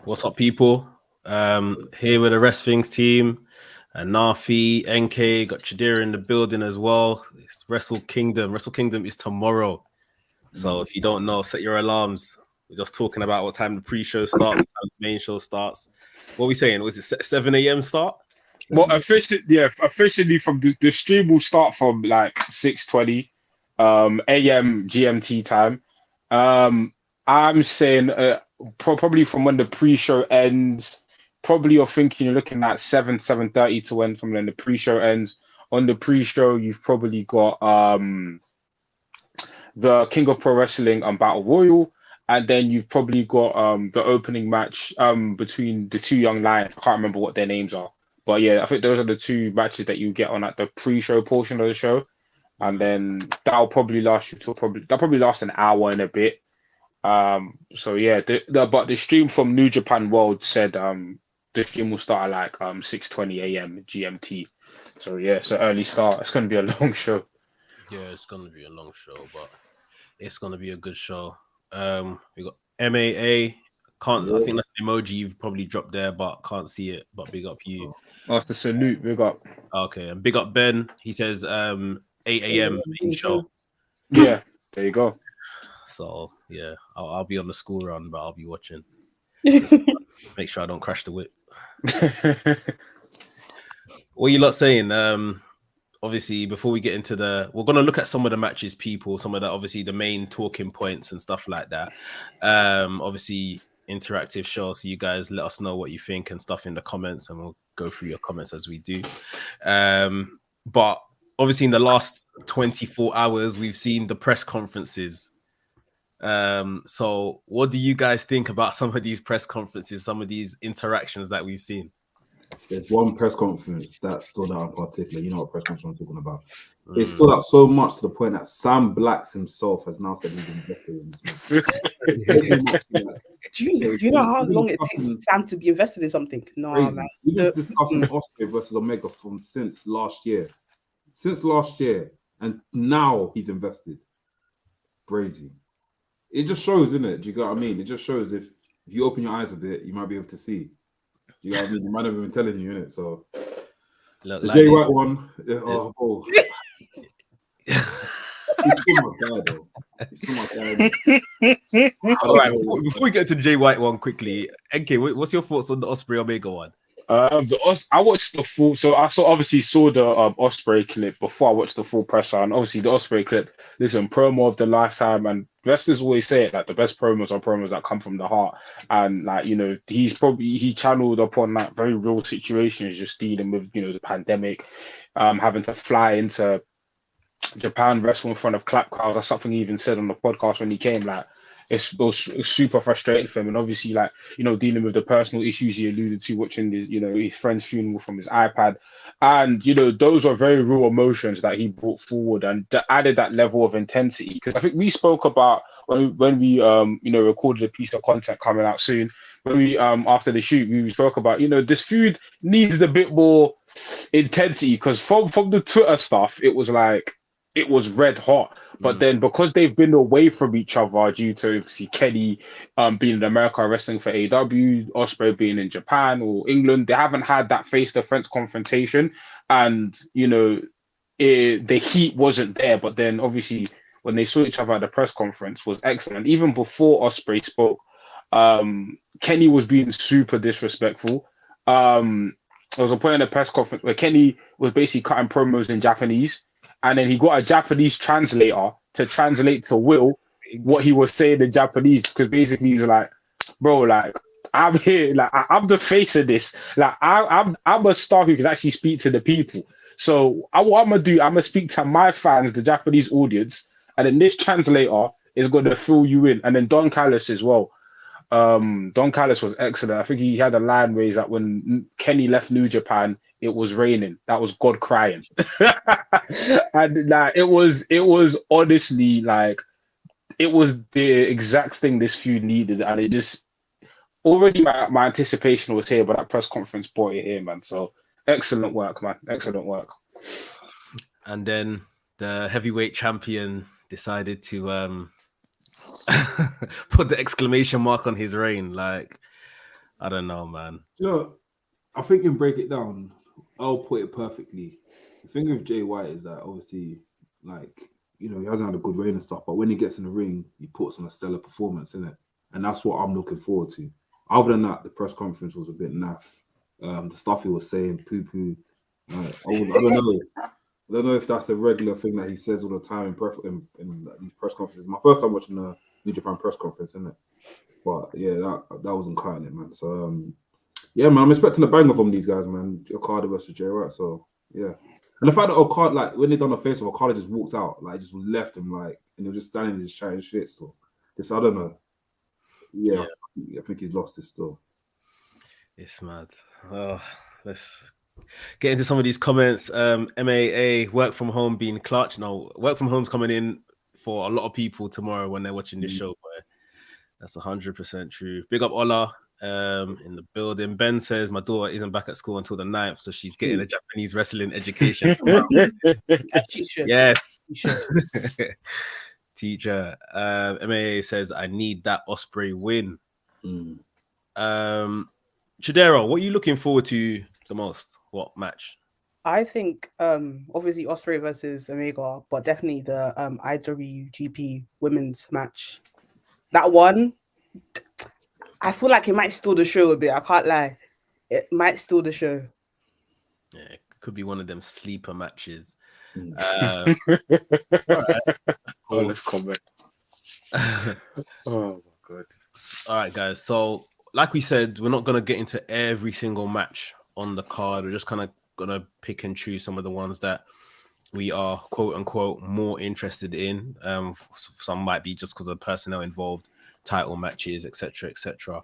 What's up, people? Here with the WRESTHINGS team, and Nafi, NK, got Chadira in the building as well. It's Wrestle Kingdom. Wrestle Kingdom is tomorrow. So if you don't know, set your alarms. We're just talking about what time the pre-show starts, what time the main show starts. What are we saying? Was it 7 a.m. start? Well, officially from the stream will start from like 6:20 a.m. GMT time. I'm saying probably from when the pre-show ends, probably you're looking at 7:30 to when the pre-show ends. On the pre-show, you've probably got the King of Pro Wrestling and Battle Royal, and then you've probably got the opening match between the two young lions. I can't remember what their names are. But yeah, I think those are the two matches that you get on like the pre-show portion of the show, and then that'll probably last an hour and a bit. So yeah, but the stream from New Japan World said the stream will start at like 6:20 a.m. GMT. So yeah, it's an early start. It's gonna be a long show. Yeah, it's gonna be a long show, but it's gonna be a good show. We got MAA. I think that's the emoji you've probably dropped there, but can't see it. But big up you. That's the salute. Big up. Okay, and big up Ben. He says 8 a.m. main show. Yeah, there you go. So yeah, I'll be on the school run, but I'll be watching. Just make sure I don't crash the whip. What are you lot saying? Obviously, before we get into we're going to look at some of the matches, some of the, obviously, the main talking points and stuff like that. Obviously, interactive show, so you guys let us know what you think and stuff in the comments, and we'll go through your comments as we do. But obviously, in the last 24 hours, we've seen the press conferences. So what do you guys think about some of these press conferences, some of these interactions that we've seen? There's one press conference that stood out in particular. You know what press conference I'm talking about. It stood out so much to the point that Sam Blacks himself has now said he's invested in this. Do you know how long it takes Sam to be invested in something? No, crazy. man. We just discussing Osprey versus Omega since last year. And now he's invested. Crazy. It just shows, isn't it? Do you get what I mean? It just shows if you open your eyes a bit, you might be able to see. You know what I mean? The man have been telling you, innit? So look, the like Jay White one, he's still my guy, though. He's still my guy. All right, before we get to the Jay White one quickly, NK, what's your thoughts on the Osprey Omega one? I watched the full, so I obviously saw the Osprey clip before I watched the full presser, and obviously the Osprey clip. Listen, promo of the lifetime, and wrestlers always say it, like the best promos are promos that come from the heart, and like he channeled upon that very real situations, just dealing with the pandemic, having to fly into Japan, wrestle in front of clap crowds. That's something he even said on the podcast when he came, like. It was super frustrating for him, and obviously, like dealing with the personal issues he alluded to, watching his friend's funeral from his iPad, and those are very real emotions that he brought forward, and that added that level of intensity. Because I think we spoke about when we recorded a piece of content coming out soon. When we after the shoot, we spoke about this feud needed a bit more intensity, because from the Twitter stuff, it was like it was red hot. But then because they've been away from each other due to obviously Kenny being in America wrestling for AEW, Osprey being in Japan or England, they haven't had that face-to-face confrontation, and the heat wasn't there. But then obviously when they saw each other at the press conference was excellent. Even before Osprey spoke, Kenny was being super disrespectful. There was a point in the press conference where Kenny was basically cutting promos in Japanese, and then he got a Japanese translator to translate to Will what he was saying in Japanese, because basically he was like, bro, like, I'm here, like, I'm the face of this. Like, I'm a star who can actually speak to the people. So what I'm going to do, I'm going to speak to my fans, the Japanese audience, and then this translator is going to fill you in. And then Don Callis as well. Don Callis was excellent. I think he had a line where he's like, when Kenny left New Japan, it was raining. That was God crying. And like it was honestly like it was the exact thing this feud needed, and it just already my anticipation was here, but that press conference brought it here, man. So excellent work, man. Excellent work. And then the heavyweight champion decided to put the exclamation mark on his reign. Like, I don't know, man. You know, I think you can break it down. I'll put it perfectly. The thing with Jay White is that obviously, like, you know, he hasn't had a good reign and stuff, but when he gets in the ring, he puts on a stellar performance, innit? And that's what I'm looking forward to. Other than that, the press conference was a bit naff. The stuff he was saying, poo-poo. I don't know. I don't know if that's a regular thing that he says all the time in these press conferences. My first time watching the New Japan press conference, isn't it? But yeah, that wasn't cutting it, man. So yeah, man, I'm expecting a bang from these guys, man. Okada versus Jay White. So yeah. And the fact that Okada, like, when they done the face of Okada, just walks out, like, just left him, like, and he was just standing there just chatting shit. So just, I don't know. Yeah. I think he's lost this still. It's mad. Oh, let's get into some of these comments. MAA, work from home being clutch. No, work from home's coming in for a lot of people tomorrow when they're watching this show, boy. That's 100% true. Big up Ola in the building. Ben says my daughter isn't back at school until the 9th, so she's getting a Japanese wrestling education. Yes. Teacher. MAA says I need that Osprey win. Chidero, what are you looking forward to the most? What match? I think obviously Osprey versus Omega, but definitely the IWGP women's match. That one, I feel like it might steal the show a bit. I can't lie. It might steal the show. Yeah, it could be one of them sleeper matches. All right. Let's comment. Oh my god. All right, guys. So, like we said, we're not gonna get into every single match on the card. We're just kind of gonna pick and choose some of the ones that we are quote unquote more interested in. Some might be just because of the personnel involved, title matches, etc., etc.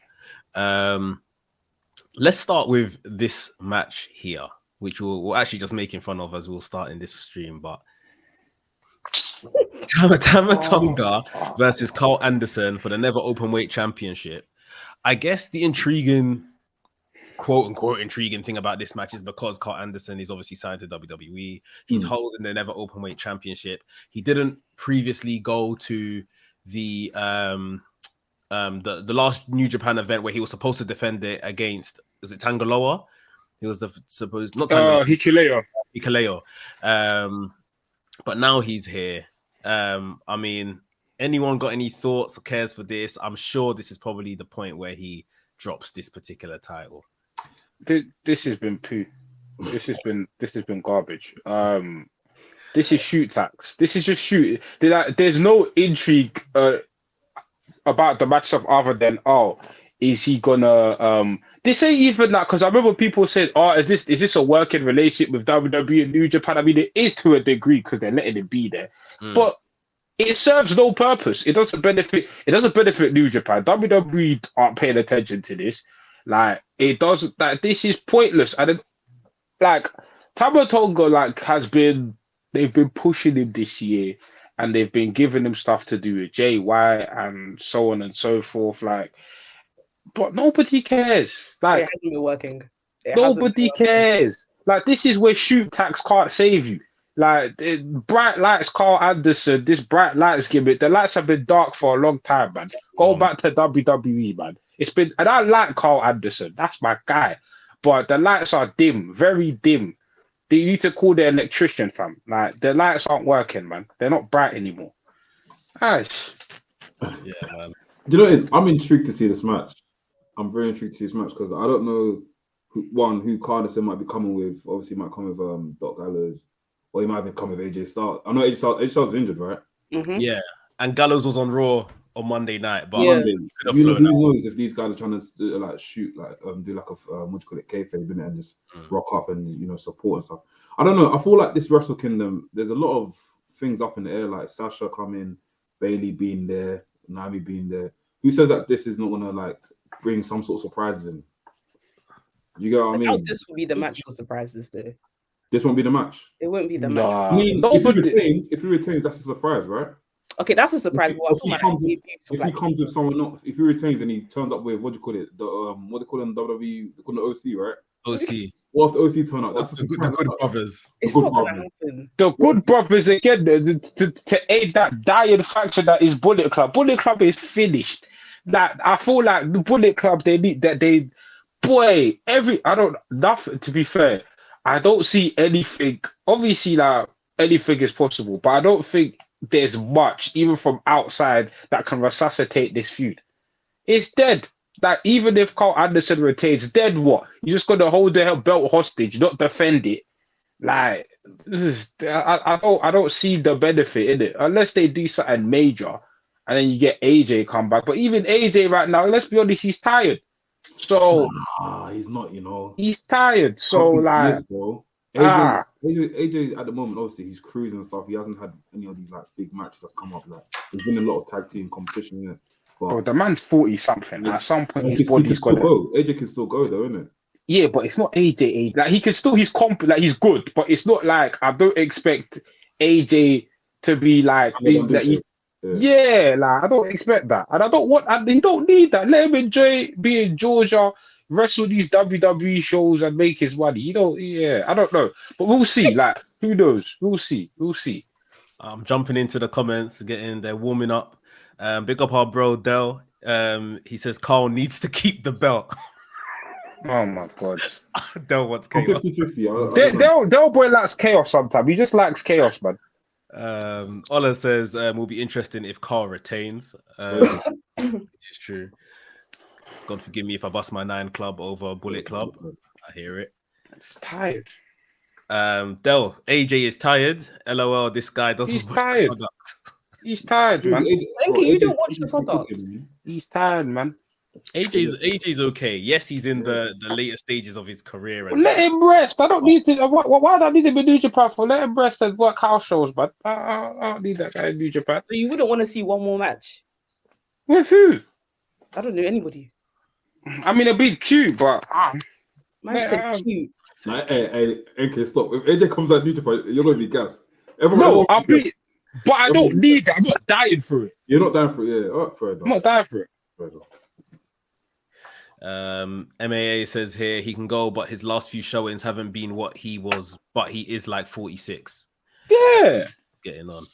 Let's start with this match here, which we'll actually just making fun of as we'll start in this stream. But Tama Tonga versus Carl Anderson for the Never Openweight Championship. I guess the intriguing, quote unquote, intriguing thing about this match is because Carl Anderson is obviously signed to WWE. He's holding the Never Openweight Championship. He didn't previously go to the last New Japan event where he was supposed to defend it against, was it Tangaloa? He was supposed not Hikuleo. But now he's here. I mean, anyone got any thoughts or cares for this? I'm sure this is probably the point where he drops this particular title. This has been poo. This has been garbage. This is shoot tax. This is just shoot. There's no intrigue about the matchup other than is he gonna this ain't even that, because I remember people said, is this a working relationship with WWE and New Japan? I mean, it is to a degree because they're letting it be there. But it serves no purpose. It doesn't benefit New Japan. WWE aren't paying attention to this. Like, it doesn't, like, this is pointless. And then, like, Tama Tonga, like, they've been pushing him this year, and they've been giving him stuff to do with Jay White and so on and so forth. Like, but nobody cares. Like, it hasn't been working. Nobody cares. Like, this is where shoot tax can't save you. Like, bright lights, Carl Anderson, this bright lights gimmick, the lights have been dark for a long time, man. Go back to WWE, man. And I like Carl Anderson. That's my guy. But the lights are dim, very dim. You need to call the electrician, fam. Like, the lights aren't working, man. They're not bright anymore. Gosh. Yeah, man. Do you know what it is? I'm intrigued to see this match. I'm very intrigued to see this match because I don't know who Carlson might be coming with. Obviously, he might come with Doc Gallows, or he might even come with AJ Styles. I know AJ Styles is injured, right? Mm-hmm. Yeah, and Gallows was on Raw on Monday night, but Monday. Who knows if these guys are trying to like shoot, like do like a what you call it, kayfabe, and just rock up and support and stuff. I don't know. I feel like this Wrestle Kingdom, there's a lot of things up in the air, like Sasha coming, Bailey being there, Nami being there. Who says that this is not gonna like bring some sort of surprises in? You get what I mean? This will be the match for surprises, though. This won't be the match. It won't be the match. I mean, if he retains, that's a surprise, right? Okay, that's a surprise. If he comes with someone else, if he retains and he turns up with what do you call it? The what they call in WWE, they call it OC, right? OC. What if the OC turn up? That's a surprise. The Good Brothers. It's not going to happen. The Good Brothers again to aid that dying faction that is Bullet Club. Bullet Club is finished. Like I feel like the Bullet Club, they need that boy, I don't nothing to be fair. I don't see anything. Obviously, like anything is possible, but I don't think there's much, even from outside, that can resuscitate this feud. It's dead. Like even if Carl Anderson retains, dead what? You're just gonna hold the belt hostage, not defend it. Like I don't see the benefit in it unless they do something major, and then you get AJ come back. But even AJ right now, let's be honest, he's tired. So he's not, you know. He's tired. So like, is, bro. AJ at the moment, obviously, he's cruising and stuff. He hasn't had any of these like big matches that's come up. Like, there's been a lot of tag team competition in it. But the man's 40 something. At some point, his body's got to go. AJ can still go though, isn't it? Yeah, but it's not AJ. Like he can still, he's he's good, but it's not like I don't expect AJ to be like yeah, like I don't expect that, and I don't want. And he don't need that. Let him enjoy being in Georgia, wrestle these WWE shows, and make his money. You know, yeah, I don't know, but we'll see. Like, who knows? We'll see. I'm jumping into the comments, they're warming up. Big up our bro Dell. He says Carl needs to keep the belt. Oh my god. Dell wants chaos. 50-50. Dell boy likes chaos sometimes. He just likes chaos, man. Ola says will be interesting if Carl retains. Which is true. God forgive me if I bust my 9 club over Bullet Club. I hear it. It's tired. Dell, AJ is tired. LOL, this guy doesn't He's watch tired. the product. He's tired, man. Thank you. You don't watch the product. He's tired, man. AJ's okay. Yes, he's in the later stages of his career. And let him rest. I don't need to. Why do I need him in New Japan for? Let him rest and work house shows, but I don't need that guy in New Japan. So you wouldn't want to see one more match? With who? I don't know anybody. I mean, it'd be cute, but man said cute. Hey, okay, stop. If AJ comes out New Japan, you're gonna be gassed. No, I'll be. But I don't need it. I'm not dying for it. You're not dying for it, yeah. All right, fair enough. I'm not dying for it. Fair enough. MAA says here he can go, but his last few showings haven't been what he was, but he is like 46. Yeah. Getting on.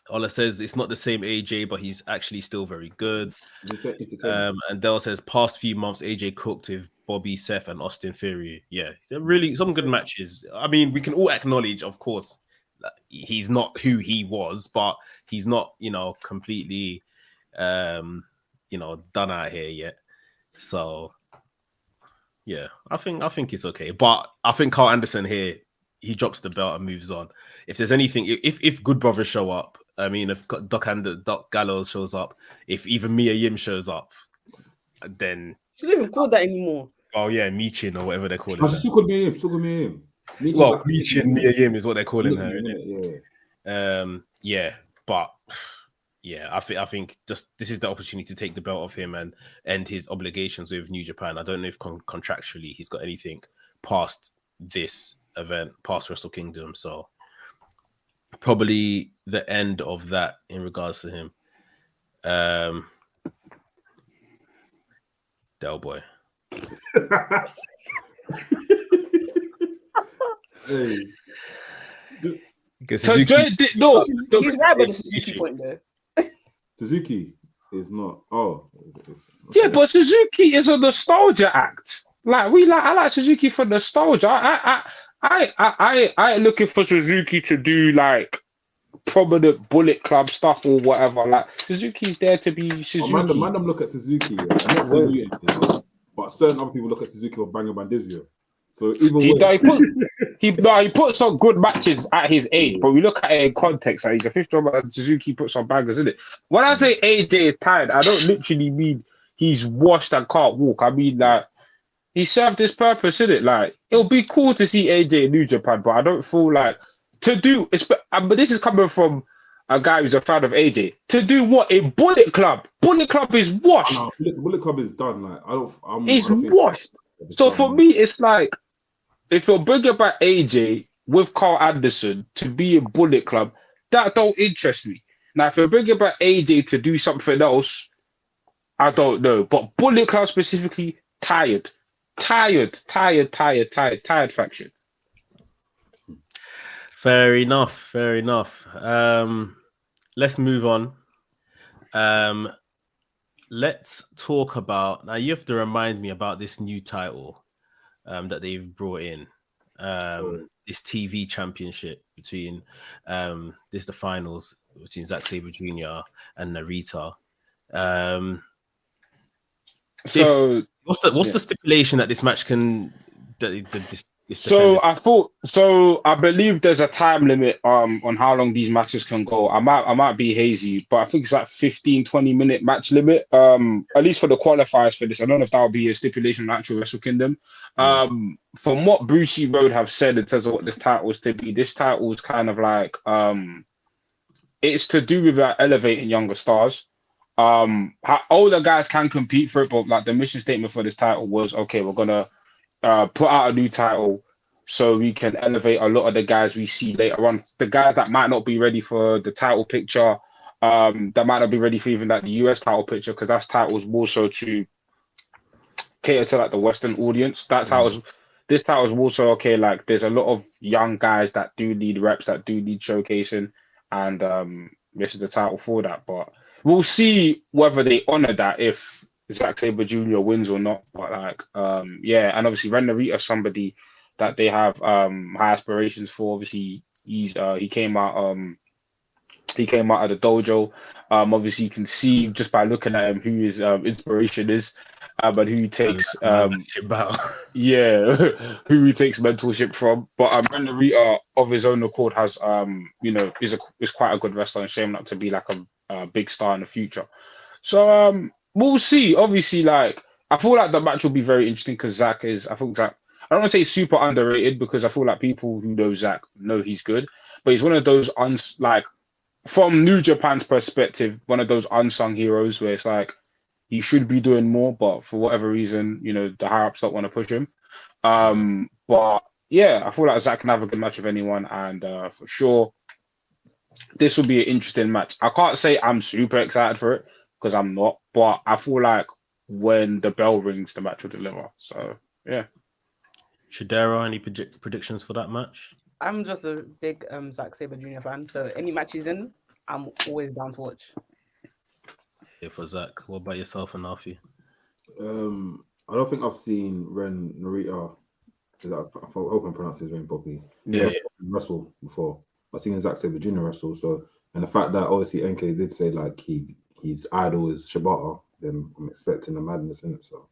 Ola says it's not the same AJ, but he's actually still very good. And Dell says past few months AJ cooked with Bobby, Seth, and Austin Theory. Yeah, really some good matches. I mean, we can all acknowledge, of course, that he's not who he was, but he's not, completely, done out here yet. So, yeah, I think it's okay. But I think Carl Anderson here, he drops the belt and moves on. If there's anything, if Good Brothers show up, I mean, if Doc Gallows shows up, if even Mia Yim shows up, then she's not even called that anymore. Oh yeah, Michin or whatever they're calling her. She still called Mia Yim. Well, Michin Mia Yim is what they're calling her. Yeah. But yeah, I think just this is the opportunity to take the belt off him and end his obligations with New Japan. I don't know if contractually he's got anything past this event, past Wrestle Kingdom. So probably the end of that in regards to him. Del Boy. Hey. He's right by the Suzuki point there. Suzuki is not. Yeah, but Suzuki is a nostalgia act. I like Suzuki for nostalgia. I ain't looking for Suzuki to do like prominent Bullet Club stuff or whatever. Like Suzuki's there to be Suzuki. Mandem look at Suzuki, yeah. I'm not saying you anything, but certain other people look at Suzuki or Banging Bandizio. So even he puts on good matches at his age, but we look at it in context. Like he's a 50-year-old man. Suzuki puts on bangers, isn't it? When I say AJ is tired, I don't literally mean he's washed and can't walk. I mean like he served his purpose, isn't it? Like it'll be cool to see AJ in New Japan, but I don't feel like to do. But this is coming from a guy who's a fan of AJ. To do what in Bullet Club? Bullet Club is washed. No, Bullet Club is done. Like it's washed. So for me, it's like. If you're bringing back AJ with Carl Anderson to be in Bullet Club, that don't interest me. Now, if you're bringing back AJ to do something else, I don't know. But Bullet Club specifically, tired faction. Fair enough. Let's move on. let's talk about now. You have to remind me about this new title that they've brought in. This TV championship between this is the finals between Zack Sabre Jr. and Narita. So what's the stipulation that this match can So I believe there's a time limit on how long these matches can go. I might be hazy, but I think it's like 15-20 minute match limit. At least for the qualifiers for this. I don't know if that'll be a stipulation in actual Wrestle Kingdom. From what Brucey Road have said in terms of what this title is to be, this title is kind of like it's to do with elevating younger stars. How older guys can compete for it, but like the mission statement for this title was, okay, we're gonna put out a new title so we can elevate a lot of the guys we see later on. The guys that might not be ready for the title picture, that might not be ready for even like the US title picture, because that title was more so to cater to like the Western audience. This title was also okay. Like there's a lot of young guys that do need reps, that do need showcasing, and this is the title for that. But we'll see whether they honor that if Zack Sabre Jr. wins or not. But like, yeah, and obviously Ren Narita, somebody that they have high aspirations for. Obviously, he came out of the dojo. Obviously, you can see just by looking at him who his inspiration is, but who he takes who he takes mentorship from. But Ren Narita, of his own accord, has is quite a good wrestler and shame not to be like a big star in the future. So we'll see. Obviously, like I feel like the match will be very interesting because Zack, I don't want to say super underrated because I feel like people who know Zack know he's good, but he's one of those from New Japan's perspective, one of those unsung heroes where it's like he should be doing more, but for whatever reason, the higher ups don't want to push him. But yeah, I feel like Zack can have a good match with anyone, and for sure, this will be an interesting match. I can't say I'm super excited for it because I'm not, but I feel like when the bell rings, the match will deliver. So yeah. Shadera, any predictions for that match? I'm just a big Zack Sabre Jr. fan, so any match he's in, I'm always down to watch. Yeah, for Zack. What about yourself and Alfie? I don't think I've seen Ren Narita. I hope I'm pronouncing his name properly. Yeah. Wrestle before. I've seen Zack Sabre Jr. wrestle. So, and the fact that obviously NK did say like his idol is Shibata, then I'm expecting the madness in it. So,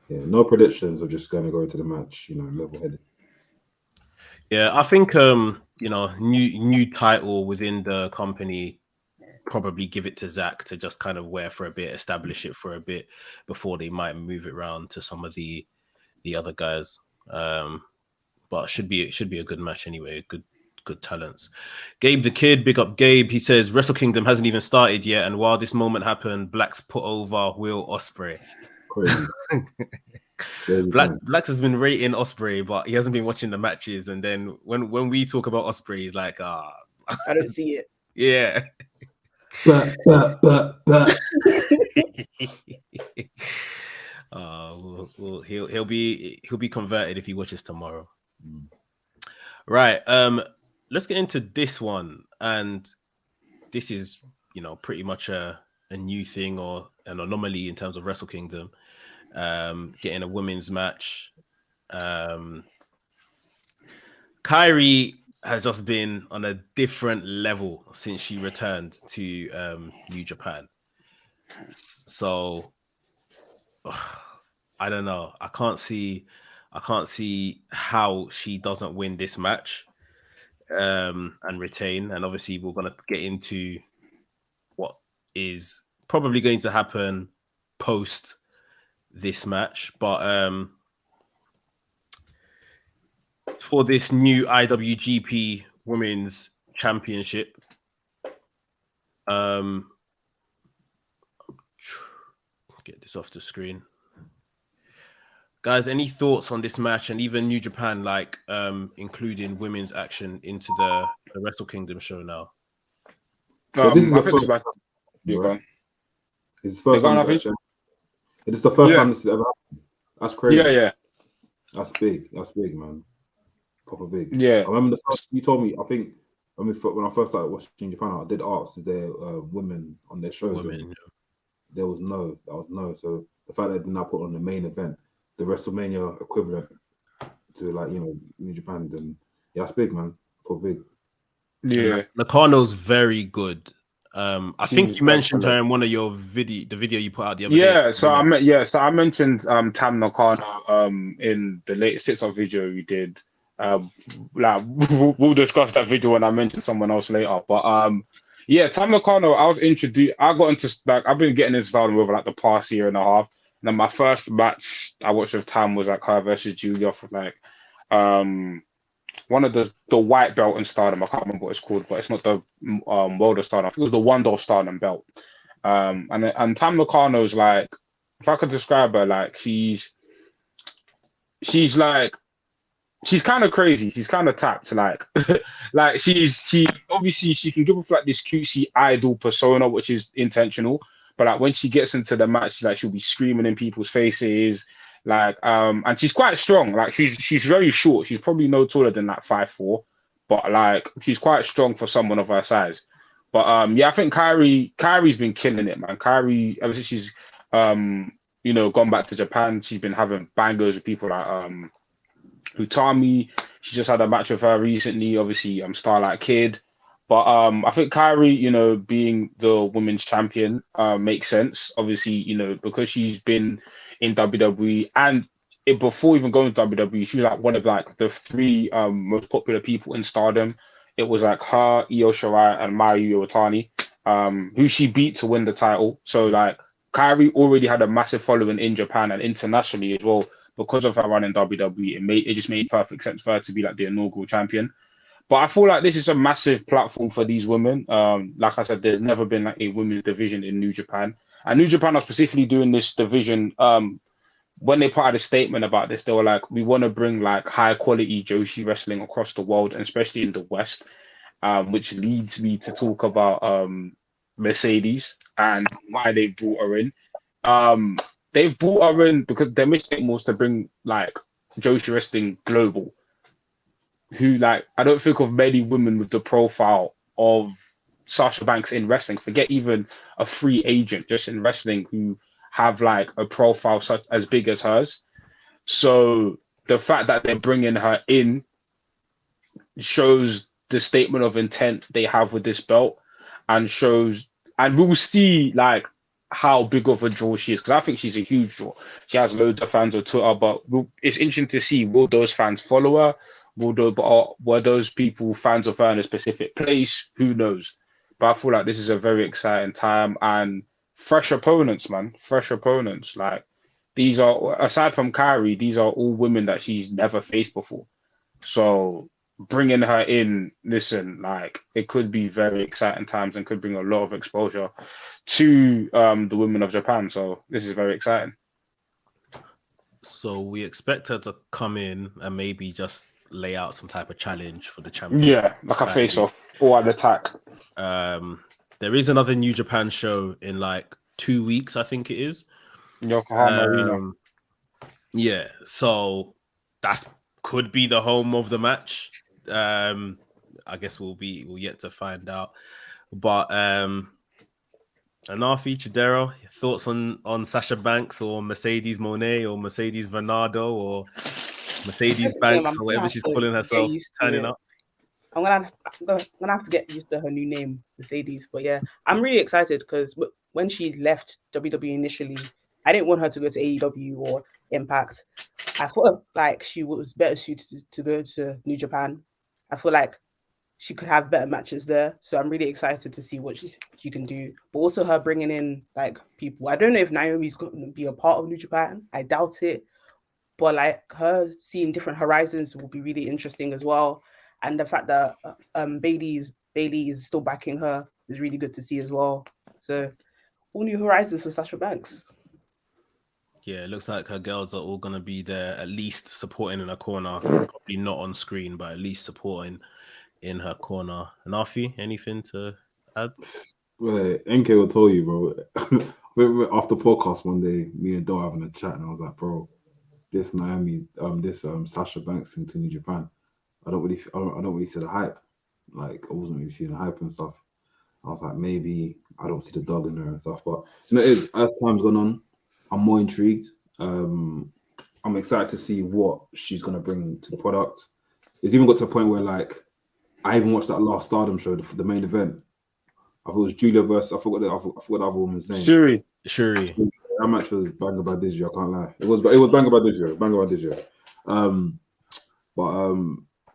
yeah, no predictions. I'm just going to go into the match, level-headed. Yeah, I think new title within the company, probably give it to Zack to just kind of wear for a bit, establish it for a bit before they might move it around to some of the other guys. But should be a good match anyway. Good talents. Gabe the Kid, big up Gabe. He says Wrestle Kingdom hasn't even started yet, and while this moment happened, Blacks put over Will Ospreay. Blacks has been rating Ospreay, but he hasn't been watching the matches. And then when we talk about Ospreay, he's like, I don't see it. Yeah. He'll be converted if he watches tomorrow. Right. Let's get into this one, and this is pretty much a new thing or an anomaly in terms of Wrestle Kingdom. Getting a women's match. Kairi has just been on a different level since she returned to New Japan. So I don't know. I can't see how she doesn't win this match and retain. And obviously we're gonna get into what is probably going to happen post this match. But for this new IWGP Women's Championship, get this off the screen. Guys, any thoughts on this match and even New Japan, like including women's action into the Wrestle Kingdom show now? So this is the first time. It's the first time. It is the first time this has ever happened. That's crazy. Yeah. That's big. That's big, man. Proper big. Yeah. I remember the first you told me. I think when I first started watching Japan, I did ask, is there women on their shows? Women. there was no. So the fact that they did not put on the main event, the WrestleMania equivalent to like New Japan, then yeah, that's big, man. Put big. Yeah, Nakano's very good. I think she's you mentioned her excellent. in one of your the video you put out the other day. Yeah, so I mentioned Tam Nakano in the latest TikTok video we did. Like we'll discuss that video when I mention someone else later. But yeah, Tam Nakano, I got into like I've been getting into stardom over like the past year and a half. And then my first match I watched with Tam was like her versus Julia for like one of the white belt in Stardom. I can't remember what it's called, but it's not the World of Stardom. I think it was the Wonder of Stardom belt. And Tam Nakano's like, if I could describe her, like she's kind of crazy. She's kind of tapped, like like she obviously she can give off like this cutesy idol persona, which is intentional. But like when she gets into the match, like she'll be screaming in people's faces. Like and she's quite strong. Like she's very short. She's probably no taller than like 5'4", but like she's quite strong for someone of her size. But yeah, I think Kyrie's been killing it, man. Kyrie, ever since she's gone back to Japan, she's been having bangers with people like Utami. She just had a match with her recently, obviously Starlight Kid. But I think Kyrie, being the women's champion, makes sense. Obviously, because she's been in WWE and before even going to WWE, she was like one of like the three most popular people in Stardom. It was like her, Io Shirai, and Mayu Iwatani, who she beat to win the title. So like Kyrie already had a massive following in Japan and internationally as well because of her run in WWE. It just made perfect sense for her to be like the inaugural champion. But I feel like this is a massive platform for these women. Like I said, there's never been like a women's division in New Japan. And New Japan are specifically doing this division. When they put out a statement about this, they were like, we want to bring like high quality Joshi wrestling across the world, and especially in the West, which leads me to talk about Mercedes and why they brought her in. They've brought her in because their mission was to bring like Joshi wrestling global. Who like I don't think of many women with the profile of Sasha Banks in wrestling. Forget even a free agent, just in wrestling who have like a profile such as big as hers. So the fact that they're bringing her in shows the statement of intent they have with this belt, and we'll see like how big of a draw she is, because I think she's a huge draw. She has loads of fans on Twitter, but it's interesting to see, will those fans follow her? Were those people fans of her in a specific place? Who knows? But I feel like this is a very exciting time, and fresh opponents, man. Fresh opponents. Like these are, aside from Kyrie, these are all women that she's never faced before. So bringing her in, listen, like it could be very exciting times and could bring a lot of exposure to the women of Japan. So this is very exciting. So we expect her to come in and maybe just lay out some type of challenge for the champion. Yeah, like a face-off or an attack. There is another New Japan show in like 2 weeks, I think it is. Yokohama Arena. Yeah, so that's could be the home of the match. I guess we'll yet to find out. But Anafi Chidero, thoughts on Sasha Banks or Mercedes Moné or Mercedes Venado or Mercedes Banks or whatever she's calling herself, turning up? I'm gonna have to get used to her new name, Mercedes. But yeah, I'm really excited because when she left WWE initially, I didn't want her to go to AEW or Impact. I thought like she was better suited to go to New Japan. I feel like she could have better matches there. So I'm really excited to see what she can do. But also her bringing in like people. I don't know if Naomi's going to be a part of New Japan. I doubt it. But like her seeing different horizons will be really interesting as well. And the fact that Bailey is still backing her is really good to see as well. So all new horizons for Sasha Banks. Yeah, it looks like her girls are all going to be there, at least supporting in her corner. Probably not on screen, but at least supporting in her corner. And Afi, anything to add? Well, NK will tell you, bro. After podcast one day, me and Dor having a chat, and I was like, bro, this Naomi, Sasha Banks into New Japan, I don't really see the hype. Like I wasn't really feeling hype and stuff. I was like, maybe I don't see the dog in her and stuff. But as time's gone on, I'm more intrigued. I'm excited to see what she's gonna bring to the product. It's even got to a point where like I even watched that last Stardom show, the main event. I thought it was Julia versus I forgot the other woman's name. Shuri. That match was banger by Digio, I can't lie. It was banger by Digio.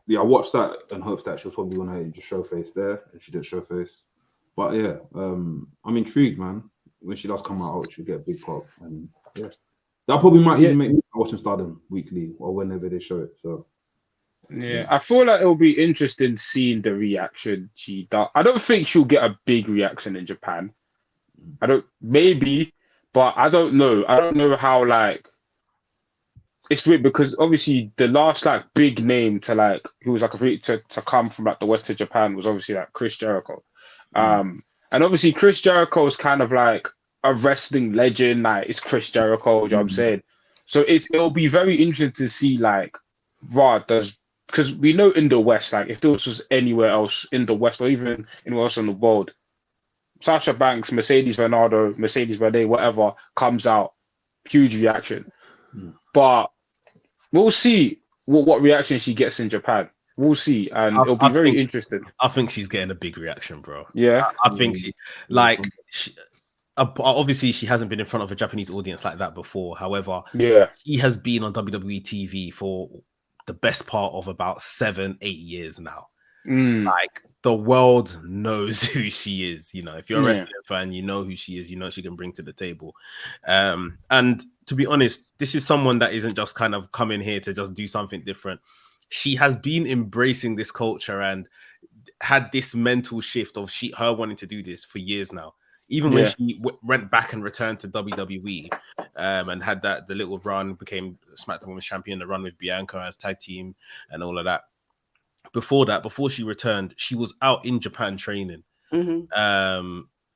Yeah, I watched that in hopes that she was probably gonna just show face there, and she didn't show face. But yeah, I'm intrigued, man. When she does come out, she'll get a big pop, and yeah, that probably might even make me start watching Stardom weekly or whenever they show it. So yeah, I feel like it'll be interesting seeing the reaction she does. I don't think she'll get a big reaction in Japan. But I don't know. I don't know how like it's weird because obviously the last like big name to like who was like to come from like the west of Japan was obviously like Chris Jericho. And obviously Chris Jericho is kind of like a wrestling legend, like it's Chris Jericho, you know what I'm saying? So it'll be very interesting to see like because we know in the West, like if this was anywhere else in the West or even anywhere else in the world, Sasha Banks, Mercedes Renee, whatever comes out, huge reaction. But we'll see what reaction she gets in Japan. We'll see, and it'll be very interesting. I think she's getting a big reaction, bro. Yeah, I think obviously she hasn't been in front of a Japanese audience like that before. However, she has been on WWE TV for the best part of about 7-8 years now. Like the world knows who she is. You know, if you're a wrestling fan, you know who she is. You know what she can bring to the table. And to be honest, this is someone that isn't just kind of coming here to just do something different. She has been embracing this culture and had this mental shift of her wanting to do this for years now. Even when she went back and returned to WWE and had the little run, became SmackDown Women's Champion, the run with Bianca as tag team and all of that. Before she returned, she was out in Japan training. You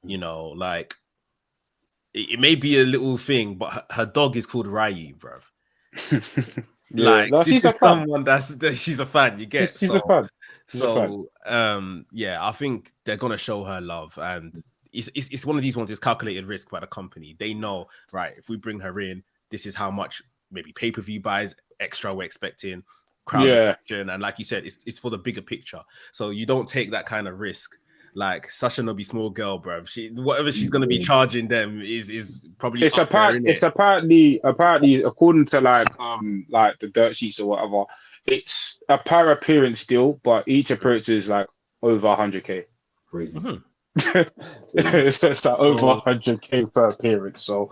know, like it may be a little thing, but her dog is called Ryu, bruv. Like this is someone she's a fan. You get she's a fan. I think they're gonna show her love, and it's one of these ones. It's calculated risk by the company. They know, right? If we bring her in, this is how much maybe pay-per-view buys extra we're expecting. And like you said, it's for the bigger picture. So you don't take that kind of risk. Like Sasha Nobi, small girl, bruv. Whatever she's gonna be charging them is probably. It's apparently according to like the dirt sheets or whatever. It's a per appearance deal, but each appearance is like over 100K. Crazy. It's like over 100K per appearance. So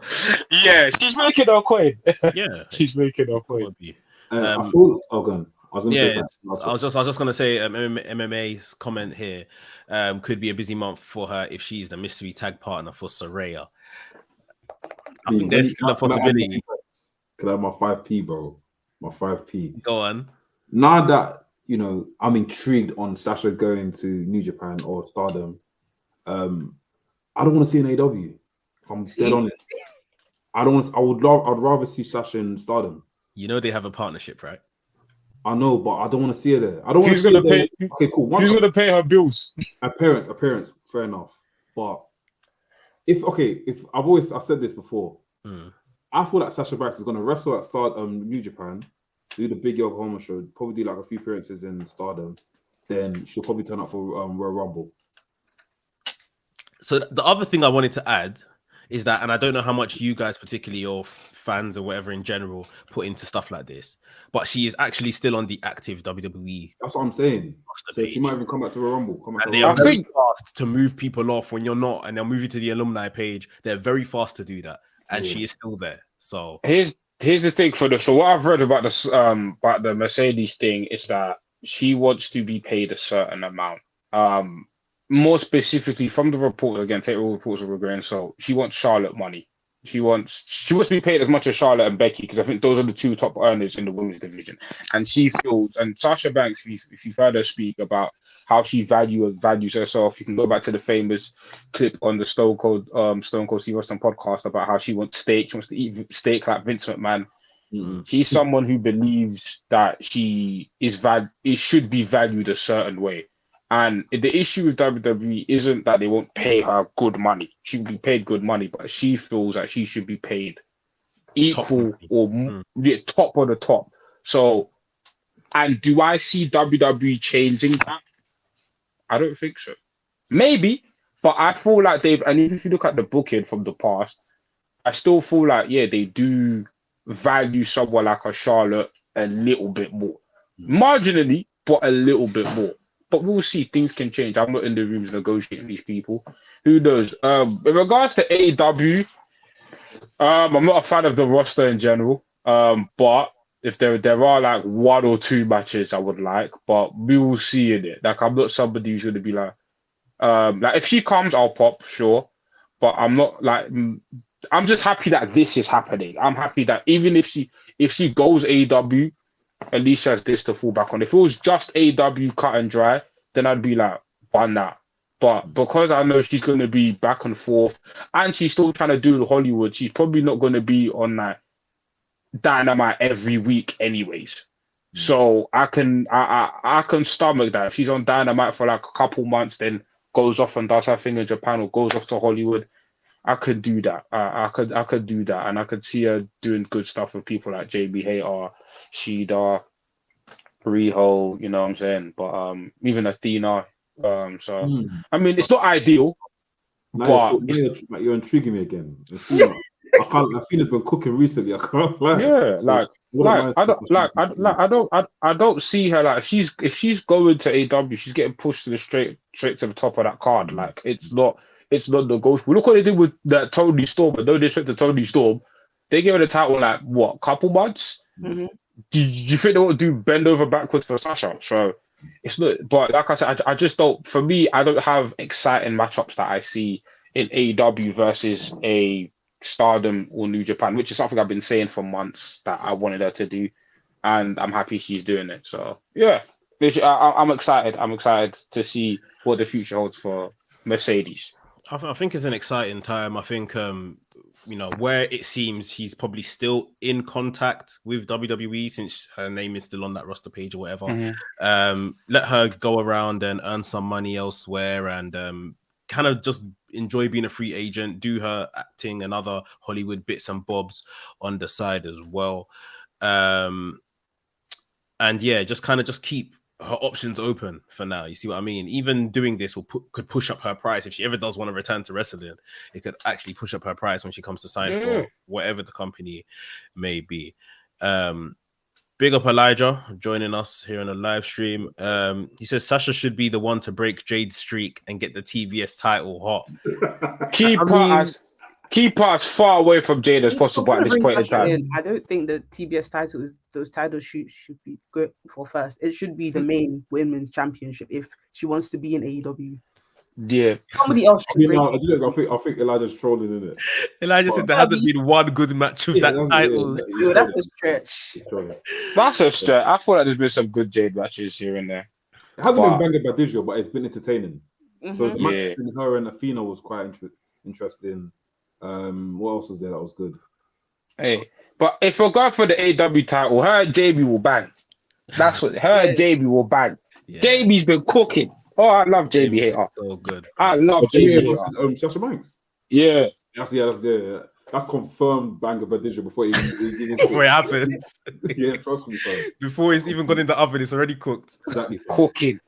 yeah, she's making her coin. She's making her coin. I was just gonna say MMA's comment here could be a busy month for her if she's the mystery tag partner for Saraya. I think there's still a possibility. Could I have my 5p, bro? My 5p. Go on. Now that I'm intrigued on Sasha going to New Japan or Stardom. I don't want to see an AW. If I'm dead honest, I don't want. I'd rather see Sasha in Stardom. You know they have a partnership, right? I know, but I don't want to see her there. I don't want to see her there. Okay, cool. Who's going to pay her bills? Appearance, fair enough. But if I said this before, I feel like Sasha Banks is going to wrestle at New Japan, do the big Yokohama show, probably do like a few appearances in Stardom, then she'll probably turn up for Royal Rumble. So the other thing I wanted to add is that, and I don't know how much you guys, particularly your fans or whatever in general, put into stuff like this, but she is actually still on the active WWE. That's what I'm saying. So she might even come back to a Rumble. They are very fast to move people off when you're not, and they'll move you to the alumni page. They're very fast to do that, and she is still there. So here's the thing for this. So what I've read about this about the Mercedes thing is that she wants to be paid a certain amount. More specifically, from the report, again, take all reports with a grain of salt. She wants Charlotte money. She wants to be paid as much as Charlotte and Becky, because I think those are the two top earners in the women's division. And she feels, and Sasha Banks, if you've heard her speak about how she values herself, you can go back to the famous clip on the Stone Cold Steve Austin podcast about how she wants steak. She wants to eat steak like Vince McMahon. She's someone who believes that it should be valued a certain way. And the issue with WWE isn't that they won't pay her good money. She will be paid good money, but she feels that she should be paid equal or top of the top. So, and do I see WWE changing that? I don't think so. Maybe, but I feel like and if you look at the booking from the past, I still feel like, yeah, they do value someone like a Charlotte a little bit more. Marginally, but a little bit more. But we'll see. Things can change. I'm not in the rooms negotiating these people. Who knows? In regards to AEW, I'm not a fan of the roster in general. But if there are like one or two matches I would like, but we will see in it. Like I'm not somebody who's gonna be like if she comes, I'll pop, sure. But I'm not like I'm just happy that this is happening. I'm happy that even if she goes AEW, at least she has this to fall back on. If it was just AEW cut and dry, then I'd be like, why not? But because I know she's going to be back and forth, and she's still trying to do Hollywood, she's probably not going to be on like Dynamite every week, anyways. So I can stomach that. If she's on Dynamite for like a couple months, then goes off and does her thing in Japan or goes off to Hollywood, I could do that. I could do that, and I could see her doing good stuff with people like JB Hater, Shida, Riho. You know what I'm saying? But even Athena. So I mean, it's not ideal, but you're intriguing me again. Athena, Athena's been cooking recently. I can't lie. Yeah, I don't see her like if she's going to AW, she's getting pushed to the straight to the top of that card. Like it's not negotiable. Look what they did with that Tony Storm. But no disrespect to Tony Storm, they gave her the title like what, couple months. Do you think they want to do bend over backwards for Sasha? So it's not. But like I said, I just don't. For me, I don't have exciting matchups that I see in AEW versus a Stardom or New Japan, which is something I've been saying for months that I wanted her to do, and I'm happy she's doing it. So yeah, I'm excited. I'm excited to see what the future holds for Mercedes. I think it's an exciting time. I think where it seems she's probably still in contact with WWE since her name is still on that roster page or whatever. Let her go around and earn some money elsewhere and kind of just enjoy being a free agent, do her acting and other Hollywood bits and bobs on the side as well. And yeah, just keep her options open for now. You see what I mean? Even doing this could push up her price. If she ever does want to return to wrestling, it could actually push up her price when she comes to sign for whatever the company may be. Big up Elijah joining us here on the live stream. He says Sasha should be the one to break Jade's streak and get the TBS title hot. Keep us far away from Jade as possible at this point in time. I don't think the TBS those titles should be good for first. It should be the main women's championship if she wants to be in AEW. Yeah. Somebody else should I think Elijah's trolling, isn't it? Elijah said there hasn't been one good match with that title. That's a stretch. That's a stretch. I thought like there's been some good Jade matches here and there. It hasn't been banged by Digio, but it's been entertaining. So the match between her and Athena was quite interesting. What else was there that was good? Hey, but if we're going for the AW title, her and JB will bang. That's what and JB will bang. Yeah. JB's been cooking. Oh, I love JB Hater. So good. I love JB Hater. Sasha Banks. Yeah. That's confirmed banger by Digio before it happens. Yeah, trust me, bro. Before it's even gone in the oven, it's already cooked. Exactly. Cooking.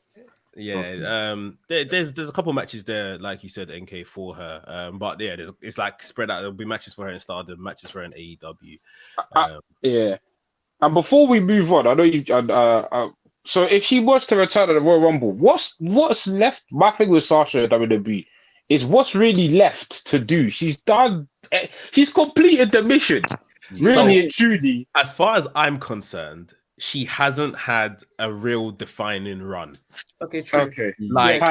Yeah, there's a couple matches there, like you said, NK for her. But yeah, it's like spread out. There'll be matches for her in Stardom, matches for her in AEW. Yeah. And before we move on, I know you. So if she was to return to the Royal Rumble, what's left? My thing with Sasha at WWE is what's really left to do. She's done. She's completed the mission. Really and truly. As far as I'm concerned, she hasn't had a real defining run. Okay, true. Okay. Like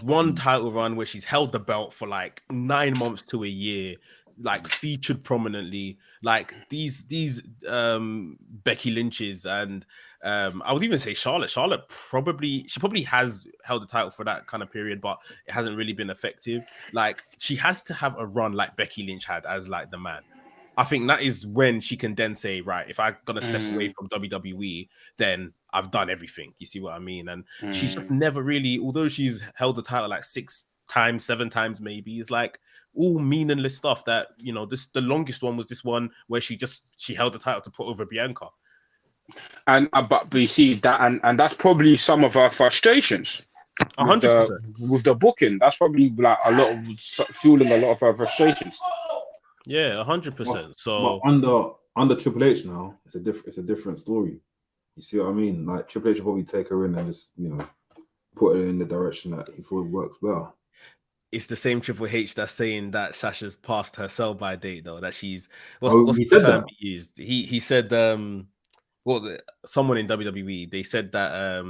one title run where she's held the belt for like 9 months to a year, like featured prominently, like these Becky Lynch's and I would even say Charlotte probably has held the title for that kind of period, but it hasn't really been effective. Like she has to have a run like Becky Lynch had as like the man. I think that is when she can then say, right, if I'm gonna step away from WWE, then I've done everything. You see what I mean? And she's just never really, although she's held the title like 6 times, 7 times, maybe, it's like all meaningless stuff that, you know, the longest one was this one where she held the title to put over Bianca. And but you see that, and that's probably some of our frustrations. 100%. With the booking, that's probably like a lot of fueling a lot of our frustrations. Yeah, 100%. So but under Triple H now, it's a different story. You see what I mean? Like Triple H will probably take her in and just, you know, put her in the direction that he thought works well. It's the same Triple H that's saying that Sasha's past her sell-by date, though. That she's what's the term he used? He said someone in WWE, they said that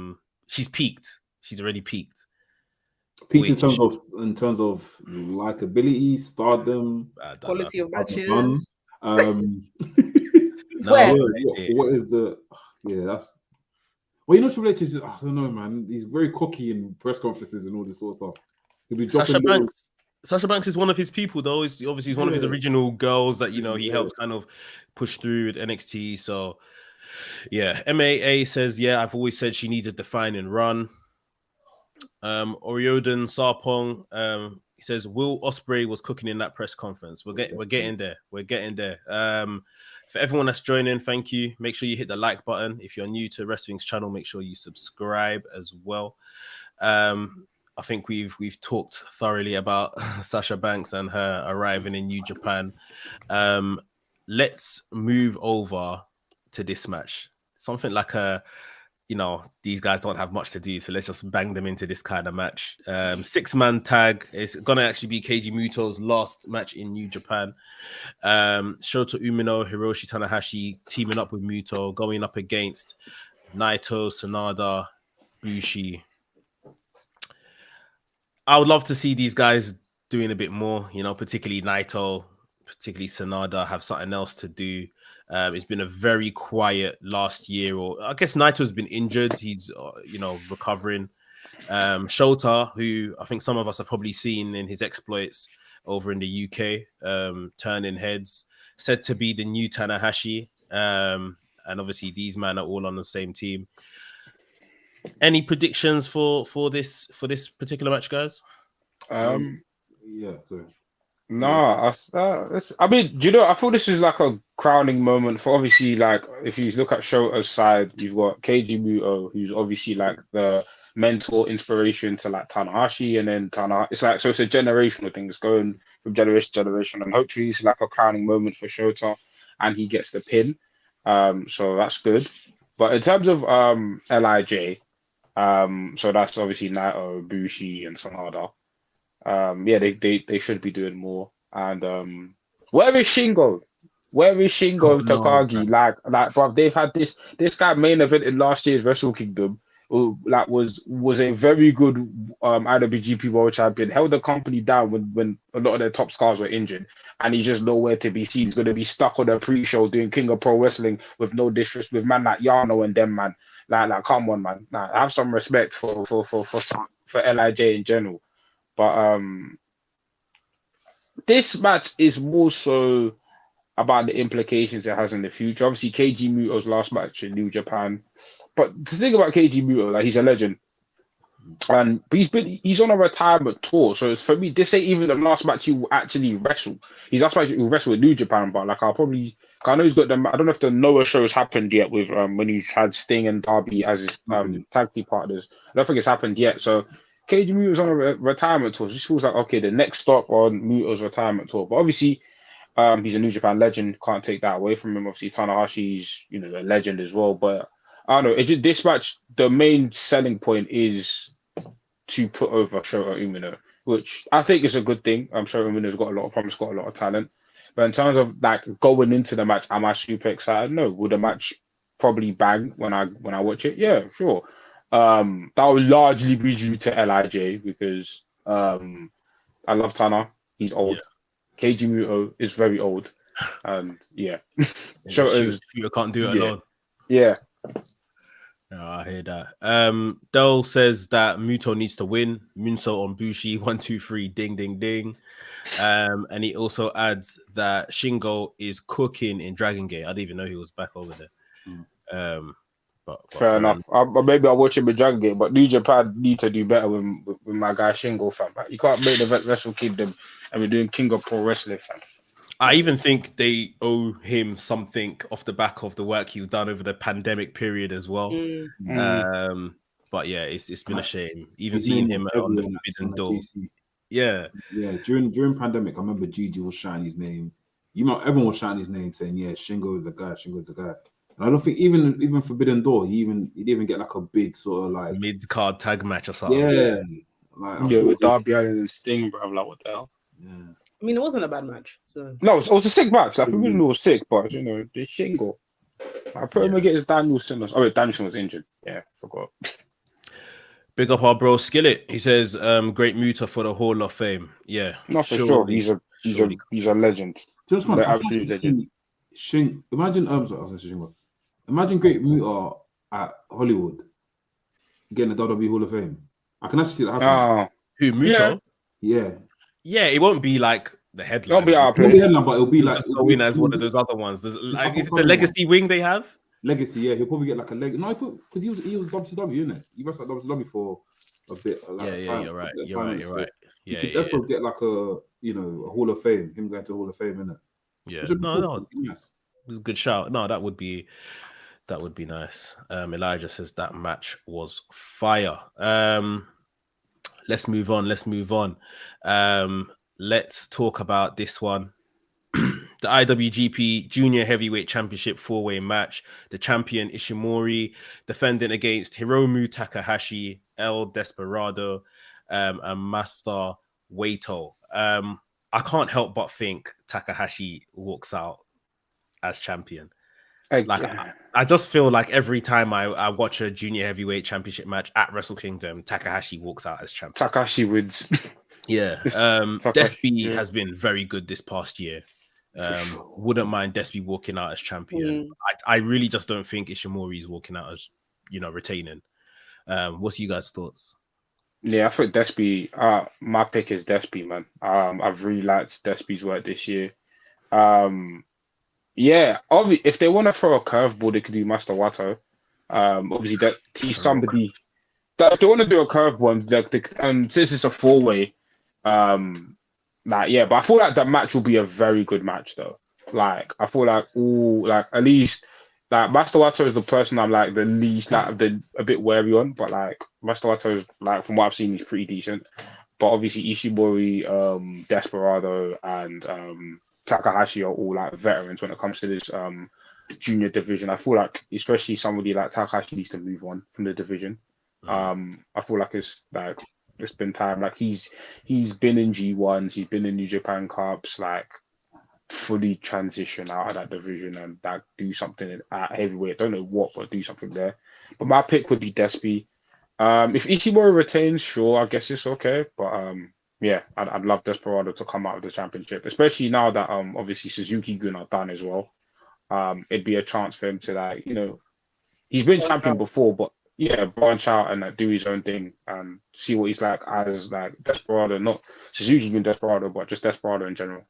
she's peaked. She's already peaked. Peaked in terms of likability, stardom, quality of matches. What is the that's well, you know, Triple H is just, I don't know, man. He's very cocky in press conferences and all this sort of stuff. He'll be Sasha Banks is one of his people, though. He's one of his original girls that, you know, he helped kind of push through at NXT. So, yeah. MAA says, yeah, I've always said she needs a define and run. Oriodan Sarpong, he says, Will Ospreay was cooking in that press conference. We're getting there. We're getting there. For everyone that's joining, thank you. Make sure you hit the like button. If you're new to WRESTHINGS channel, make sure you subscribe as well. I think we've talked thoroughly about Sasha Banks and her arriving in New Japan. Let's move over to this match. Something like these guys don't have much to do, so let's just bang them into this kind of match. 6-man tag. It's gonna actually be Keiji Muto's last match in New Japan. Shota Umino, Hiroshi Tanahashi teaming up with Muto, going up against Naito, Sanada, Bushi. I would love to see these guys doing a bit more, you know, particularly Naito, particularly Sanada, have something else to do. It's been a very quiet last year, or I guess Naito's been injured. He's, recovering. Shota, who I think some of us have probably seen in his exploits over in the UK, turning heads, said to be the new Tanahashi. And obviously these men are all on the same team. Any predictions for this particular match, guys? Yeah, sorry. No, I mean, do you know, I feel this is like a crowning moment for, obviously, like, if you look at Shota's side, you've got Keiji Muto, who's obviously like the mentor inspiration to like Tanahashi, and then it's like, so it's a generational thing. It's going from generation to generation, and hopefully it's like a crowning moment for Shota and he gets the pin. So that's good. But in terms of LIJ, so that's obviously Naito, Bushi, and Sanada. They should be doing more. And where is Shingo? Where is Shingo Takagi? Like, bro, they've had this guy main event in last year's Wrestle Kingdom, who like was a very good IWGP World Champion, held the company down when a lot of their top stars were injured, and he's just nowhere to be seen. He's going to be stuck on a pre-show doing King of Pro Wrestling with no disrespect, with man like Yano and them, man. Like, come on, man. Like, have some respect for LIJ in general. But this match is more so about the implications it has in the future. Obviously, Keiji Muto's last match in New Japan. But the thing about Keiji Muto, like, he's a legend. And he's on a retirement tour. So it's, for me, this ain't even the last match he will actually wrestle. His last match he will wrestle with New Japan, but like I know he's got them. I don't know if the Noah show's happened yet with when he's had Sting and Darby as his tag team partners. I don't think it's happened yet. So Keiji Muto's on a retirement tour. So this feels like, okay, the next stop on Muto's retirement tour. But obviously, he's a New Japan legend. Can't take that away from him. Obviously, Tanahashi's, a legend as well. But I don't know. This match, the main selling point is to put over Shota Umino, which I think is a good thing. I'm sure Umino's got a lot of promise, got a lot of talent. But in terms of like going into the match, am I super excited? No. Will the match probably bang when I watch it? Yeah, sure. That will largely be due to LIJ because I love Tana. He's old. Yeah. Keiji Muto is very old. And Shota's you can't do it alone. Yeah. No, I hear that. Dell says that Muto needs to win. Munso on Bushi, 1, 2, 3, ding, ding, ding. And he also adds that Shingo is cooking in Dragon Gate. I didn't even know he was back over there. But Fair enough. Maybe I'll watch him in Dragon Gate, but New Japan need to do better with my guy Shingo, fam. You can't make the Wrestle Kingdom and we're doing King of Pro Wrestling, fam. I even think they owe him something off the back of the work he's done over the pandemic period as well. But yeah, it's been a shame. Even seeing him on the Forbidden Door. Yeah. During pandemic, I remember Gigi was shouting his name. Everyone was shouting his name, saying, "Yeah, Shingo is the guy. Shingo is the guy." And I don't think even Forbidden Door, he didn't even get like a big sort of like mid-card tag match or something. Yeah, with Darby Allin and Sting, bro. Like, what the hell? Yeah. I mean, it wasn't a bad match. So no, it was a sick match. Like, Forbidden Door was sick, but you know, the Shingo. I put him against Danielson. Oh, wait, Danielson was injured. Yeah, forgot. Big up our bro Skillet. He says, "Great Muta for the Hall of Fame." Yeah, no, for sure. He's a legend. Just one absolute legend. Imagine Great Muta at Hollywood getting the WWE Hall of Fame. I can actually see that happening. Who, Muta? Yeah. Yeah, it won't be like the headline. It'll be our headline, but it'll be like it'll win as one of those other ones. Is it the Legacy wing they have? Legacy, yeah. He'll probably get like a leg. No, because he was WCW, isn't it? He was at WCW for a bit. Yeah, you're right. You're right. Yeah, he could definitely get like a Hall of Fame. Him going to Hall of Fame, innit? Yeah, no, yes. It was a good shout. No, that would be nice. Elijah says that match was fire. Let's move on. Let's talk about this one. The IWGP Junior Heavyweight Championship 4-way match. The champion Ishimori defending against Hiromu Takahashi, El Desperado, and Master Waito. I can't help but think Takahashi walks out as champion. I just feel like every time I watch a Junior Heavyweight Championship match at Wrestle Kingdom, Takahashi walks out as champion. Takahashi wins. Yeah. Despy has been very good this past year. Wouldn't mind Despy walking out as champion. I really just don't think Ishimori is walking out as retaining. What's you guys' thoughts? Yeah, I think Despy. My pick is Despy, man. I've really liked Despy's work this year. Yeah, obviously, if they want to throw a curveball, they could do Master Wato. Obviously, that he's somebody that if they want to do a curveball, since it's a 4-way, but I feel like that match will be a very good match, though. Like, I feel like at least Master Wato is the person I'm like the least a bit wary on, but like Master Wato is like from what I've seen, he's pretty decent. But obviously Ishimori, Desperado, and Takahashi are all like veterans when it comes to this junior division. I feel like especially somebody like Takahashi needs to move on from the division. I feel like it's been time. Like he's been in G1s, he's been in New Japan Cups, like fully transition out of that division and like do something at heavyweight. Don't know what, but do something there. But my pick would be Despy. If Ishimori retains, sure, I guess it's okay. But yeah, I'd love Desperado to come out of the championship, especially now that obviously Suzuki-gun are done as well. It'd be a chance for him to he's been champion before, but yeah, branch out and do his own thing and see what he's like as like Desperado, not Suzuki-gun Desperado, but just Desperado in general.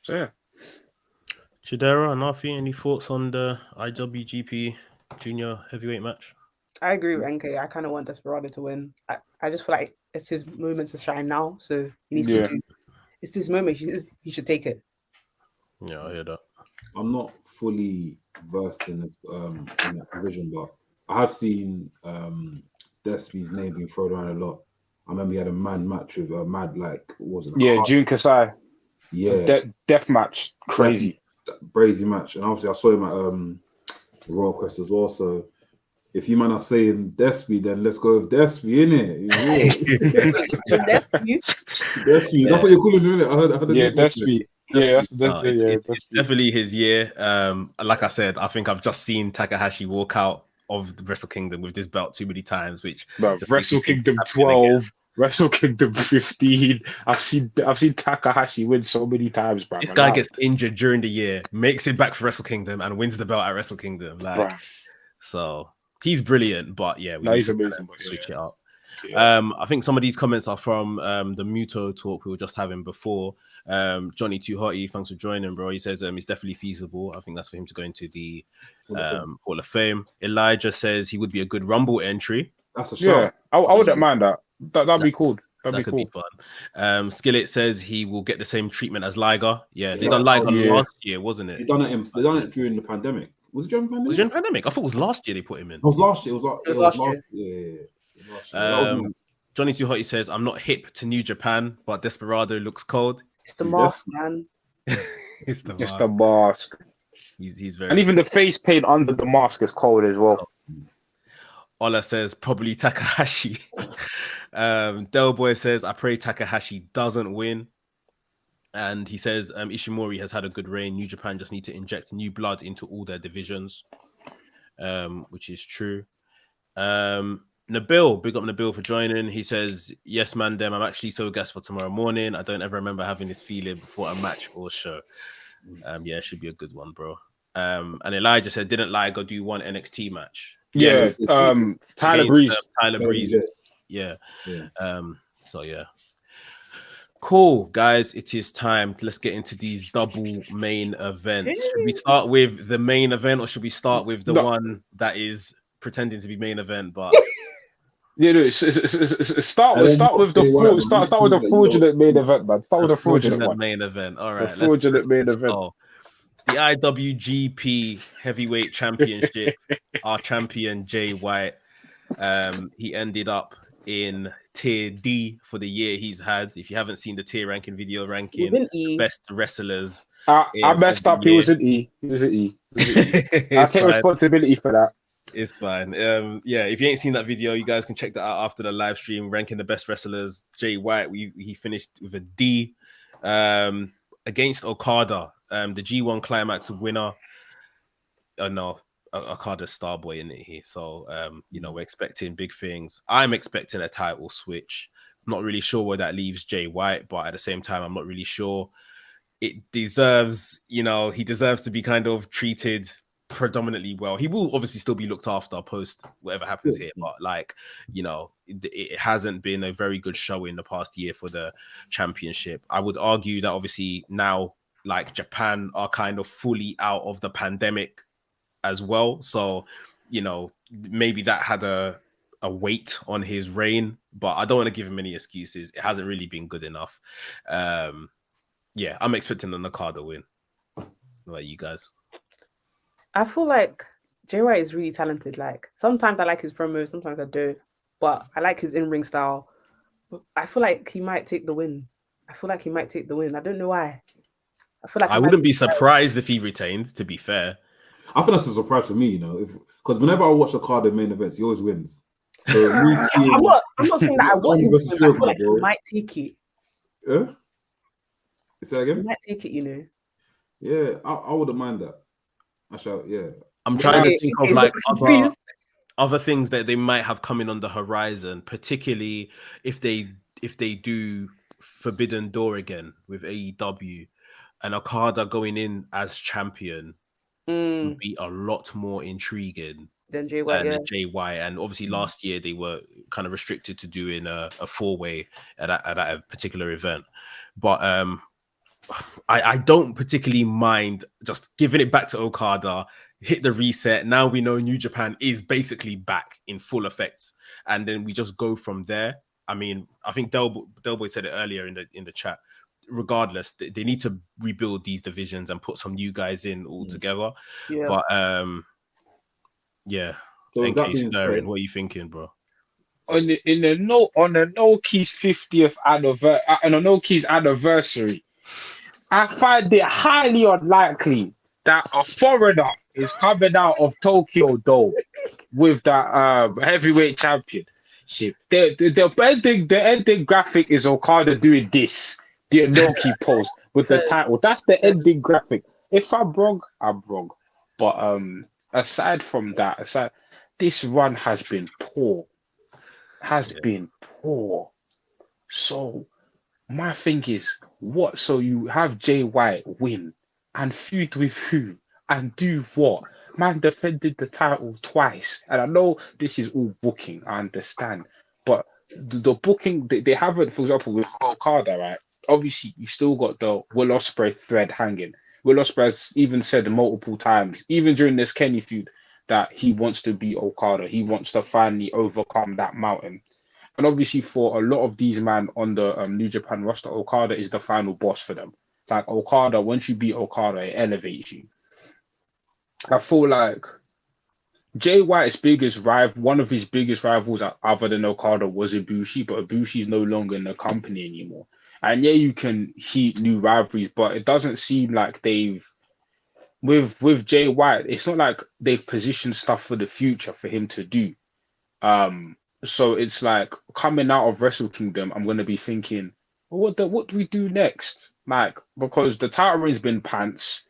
So yeah. Chidera and Nafi, any thoughts on the IWGP Junior Heavyweight match? I agree with NK. I kind of want Desperado to win. I just feel like it's his moment to shine now, so he needs to do. It's this moment. He should take it. Yeah, I hear that. I'm not fully versed in this in that division, but I have seen Despy's name being thrown around a lot. I remember he had a mad match with Jun Kasai. Yeah, death match, crazy match, and obviously I saw him at Royal Quest as well. So if you man are saying Despy, then let's go with Despy, innit? Despy. That's what you're calling him, innit? I heard Despy. Yeah, it's definitely his year. Like I said, I think I've just seen Takahashi walk out of the Wrestle Kingdom with this belt too many times, which Wrestle Kingdom 12, Wrestle Kingdom 15. I've seen Takahashi win so many times, bro. This guy gets injured during the year, makes it back for Wrestle Kingdom, and wins the belt at Wrestle Kingdom. So He's brilliant, but yeah, we No, need he's to amazing, but switch it up. Yeah. I think some of these comments are from the Muto talk we were just having before. Johnny Too Hotty, thanks for joining, bro. He says it's definitely feasible. I think that's for him to go into the Hall of Fame. Elijah says he would be a good Rumble entry. That's a Yeah, shout. I wouldn't mind that. That'd be cool. That could be fun. Skillet says he will get the same treatment as Liger. Yeah, they Yeah. done Liger last year, wasn't it? They done it during the pandemic. Was it during the pandemic? Was it during the pandemic? I thought it was last year they put him in. It was last year. It was last year. Yeah. That was nice. Johnny Too Hotty says, I'm not hip to New Japan, but Desperado looks cold. It's the mask, man. It's the Just mask. the mask. He's very... And even the face paint under the mask is cold as well. Ola says, probably Takahashi. Del Boy says, I pray Takahashi doesn't win. And he says, Ishimori has had a good reign. New Japan just need to inject new blood into all their divisions, which is true. Nabil, big up Nabil for joining. He says, yes, Mandem, I'm actually so gassed for tomorrow morning. I don't ever remember having this feeling before a match or show. Yeah, it should be a good one, bro. And Elijah said, didn't Liger do one NXT match? Yeah, Tyler Breeze. Tyler Breeze. Yeah. So, yeah. Cool, guys. It is time. Let's get into these double main events. Should we start with the main event or should we start with the one that is pretending to be main event? But yeah, no, start with the fraudulent main event, man. Start with the fraudulent main event. All right, the fraudulent main event. Go. The IWGP Heavyweight Championship. Our champion Jay White. He ended up in tier D for the year he's had. If you haven't seen the tier ranking video ranking, best wrestlers. I messed up. He was an E. I take responsibility for that. It's fine. Yeah, if you ain't seen that video, you guys can check that out after the live stream, ranking the best wrestlers. Jay White, he finished with a D against Okada, the G1 Climax winner. No, Okada's Starboy in it here. So, we're expecting big things. I'm expecting a title switch. I'm not really sure where that leaves Jay White, but at the same time, I'm not really sure it deserves, he deserves to be kind of treated predominantly well. He will obviously still be looked after post whatever happens here, but it hasn't been a very good show in the past year for the championship. I would argue that obviously now, like, Japan are kind of fully out of the pandemic as well, so maybe that had a weight on his reign, but I don't want to give him any excuses. It hasn't really been good enough. I'm expecting an Okada win. What about you guys? I feel like Jay White is really talented. Like, sometimes I like his promos, sometimes I don't, but I like his in-ring style. I feel like he might take the win. I don't know why. I feel like I wouldn't be surprised if he retained, to be fair. I think that's a surprise for me, because whenever I watch Okada main events, he always wins. So I'm not saying that I want him to win. I feel like he might take it. Yeah? Say that again? He might take it, Yeah, I wouldn't mind that. I'm trying to think of like other things that they might have coming on the horizon, particularly if they do Forbidden Door again with AEW, and Okada going in as champion would be a lot more intriguing than Jay White. And obviously last year they were kind of restricted to doing a 4-way at a particular event, but I don't particularly mind just giving it back to Okada, hit the reset. Now we know New Japan is basically back in full effect, and then we just go from there. I mean, I think Delboy said it earlier in the chat. Regardless, they need to rebuild these divisions and put some new guys in all together. Yeah. But So NK Stirring, what are you thinking, bro? On the No Keys 50th anniversary, on a No Keys anniversary, I find it highly unlikely that a foreigner is coming out of Tokyo Dome with that heavyweight championship. The ending graphic is Okada doing this, the Inoki pose with the title. That's the ending graphic. If I'm wrong, I'm wrong. But aside from that, this run has been poor. Been poor. So my thing is, what? So you have Jay White win and feud with who and do what? man defended the title twice. And I know this is all booking, I understand. But the booking, they haven't, for example, with Okada, right? Obviously, you still got the Will Ospreay thread hanging. Will Ospreay has even said multiple times, even during this Kenny feud, that he wants to be Okada. He wants to finally overcome that mountain. And obviously, for a lot of these men on the New Japan roster, Okada is the final boss for them. Like Okada, once you beat Okada, it elevates you. I feel like Jay White's biggest rival, one of his biggest rivals other than Okada was Ibushi, but Ibushi is no longer in the company anymore. And yeah, you can heat new rivalries, but it doesn't seem like they've with Jay White, it's not like they've positioned stuff for the future for him to do. So it's like coming out of Wrestle Kingdom, I'm gonna be thinking, well, what do we do next? Like, because the title reign's been pants.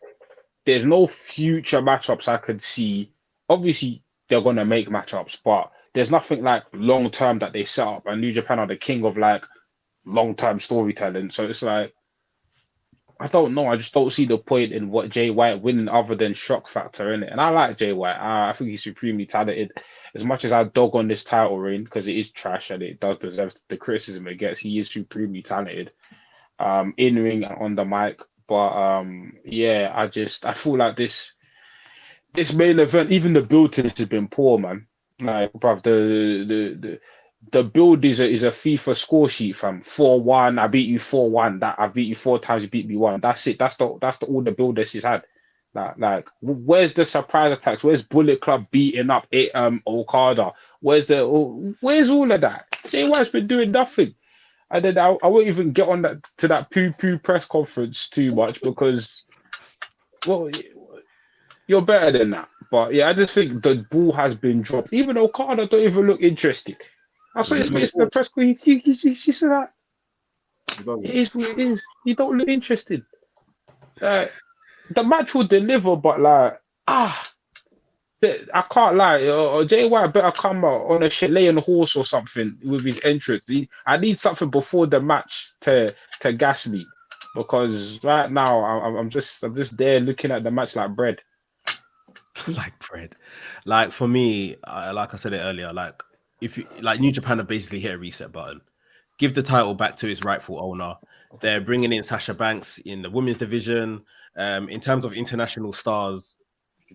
There's no future matchups I could see. Obviously, they're gonna make matchups, but there's nothing like long term that they set up. And New Japan are the king of like long term storytelling. So it's like, I don't know. I just don't see the point in what Jay White winning other than shock factor in it. And I like Jay White. I think he's supremely talented. As much as I dog on this title reign because it is trash and it does deserve the criticism it gets, he is supremely talented. In ring and on the mic. But yeah, I feel like this main event, even the build to this has been poor, man. Like, bruv, the build is a FIFA score sheet, fam. 4-1, I beat you 4-1. That I beat you 4 times, you beat me 1. That's it. That's the all the build this has had. Like, where's the surprise attacks? Where's Bullet Club beating up Okada? Where's all of that? Jay White's been doing nothing. And then I won't even get on that poo press conference too much because, well, you're better than that. But yeah, I just think the ball has been dropped. Even Okada don't even look interested. I saw his face in the press conference. He said that it is what it is. He don't look interested. The match will deliver, but like I can't lie. Jay White better come out on a Chilean horse or something with his entrance. I need something before the match to gas me, because right now I'm just there looking at the match like bread. Like bread. Like for me, like I said it earlier, like if you like New Japan have basically hit a reset button. Give the title back to its rightful owner. They're bringing in Sasha Banks in the women's division. In terms of international stars,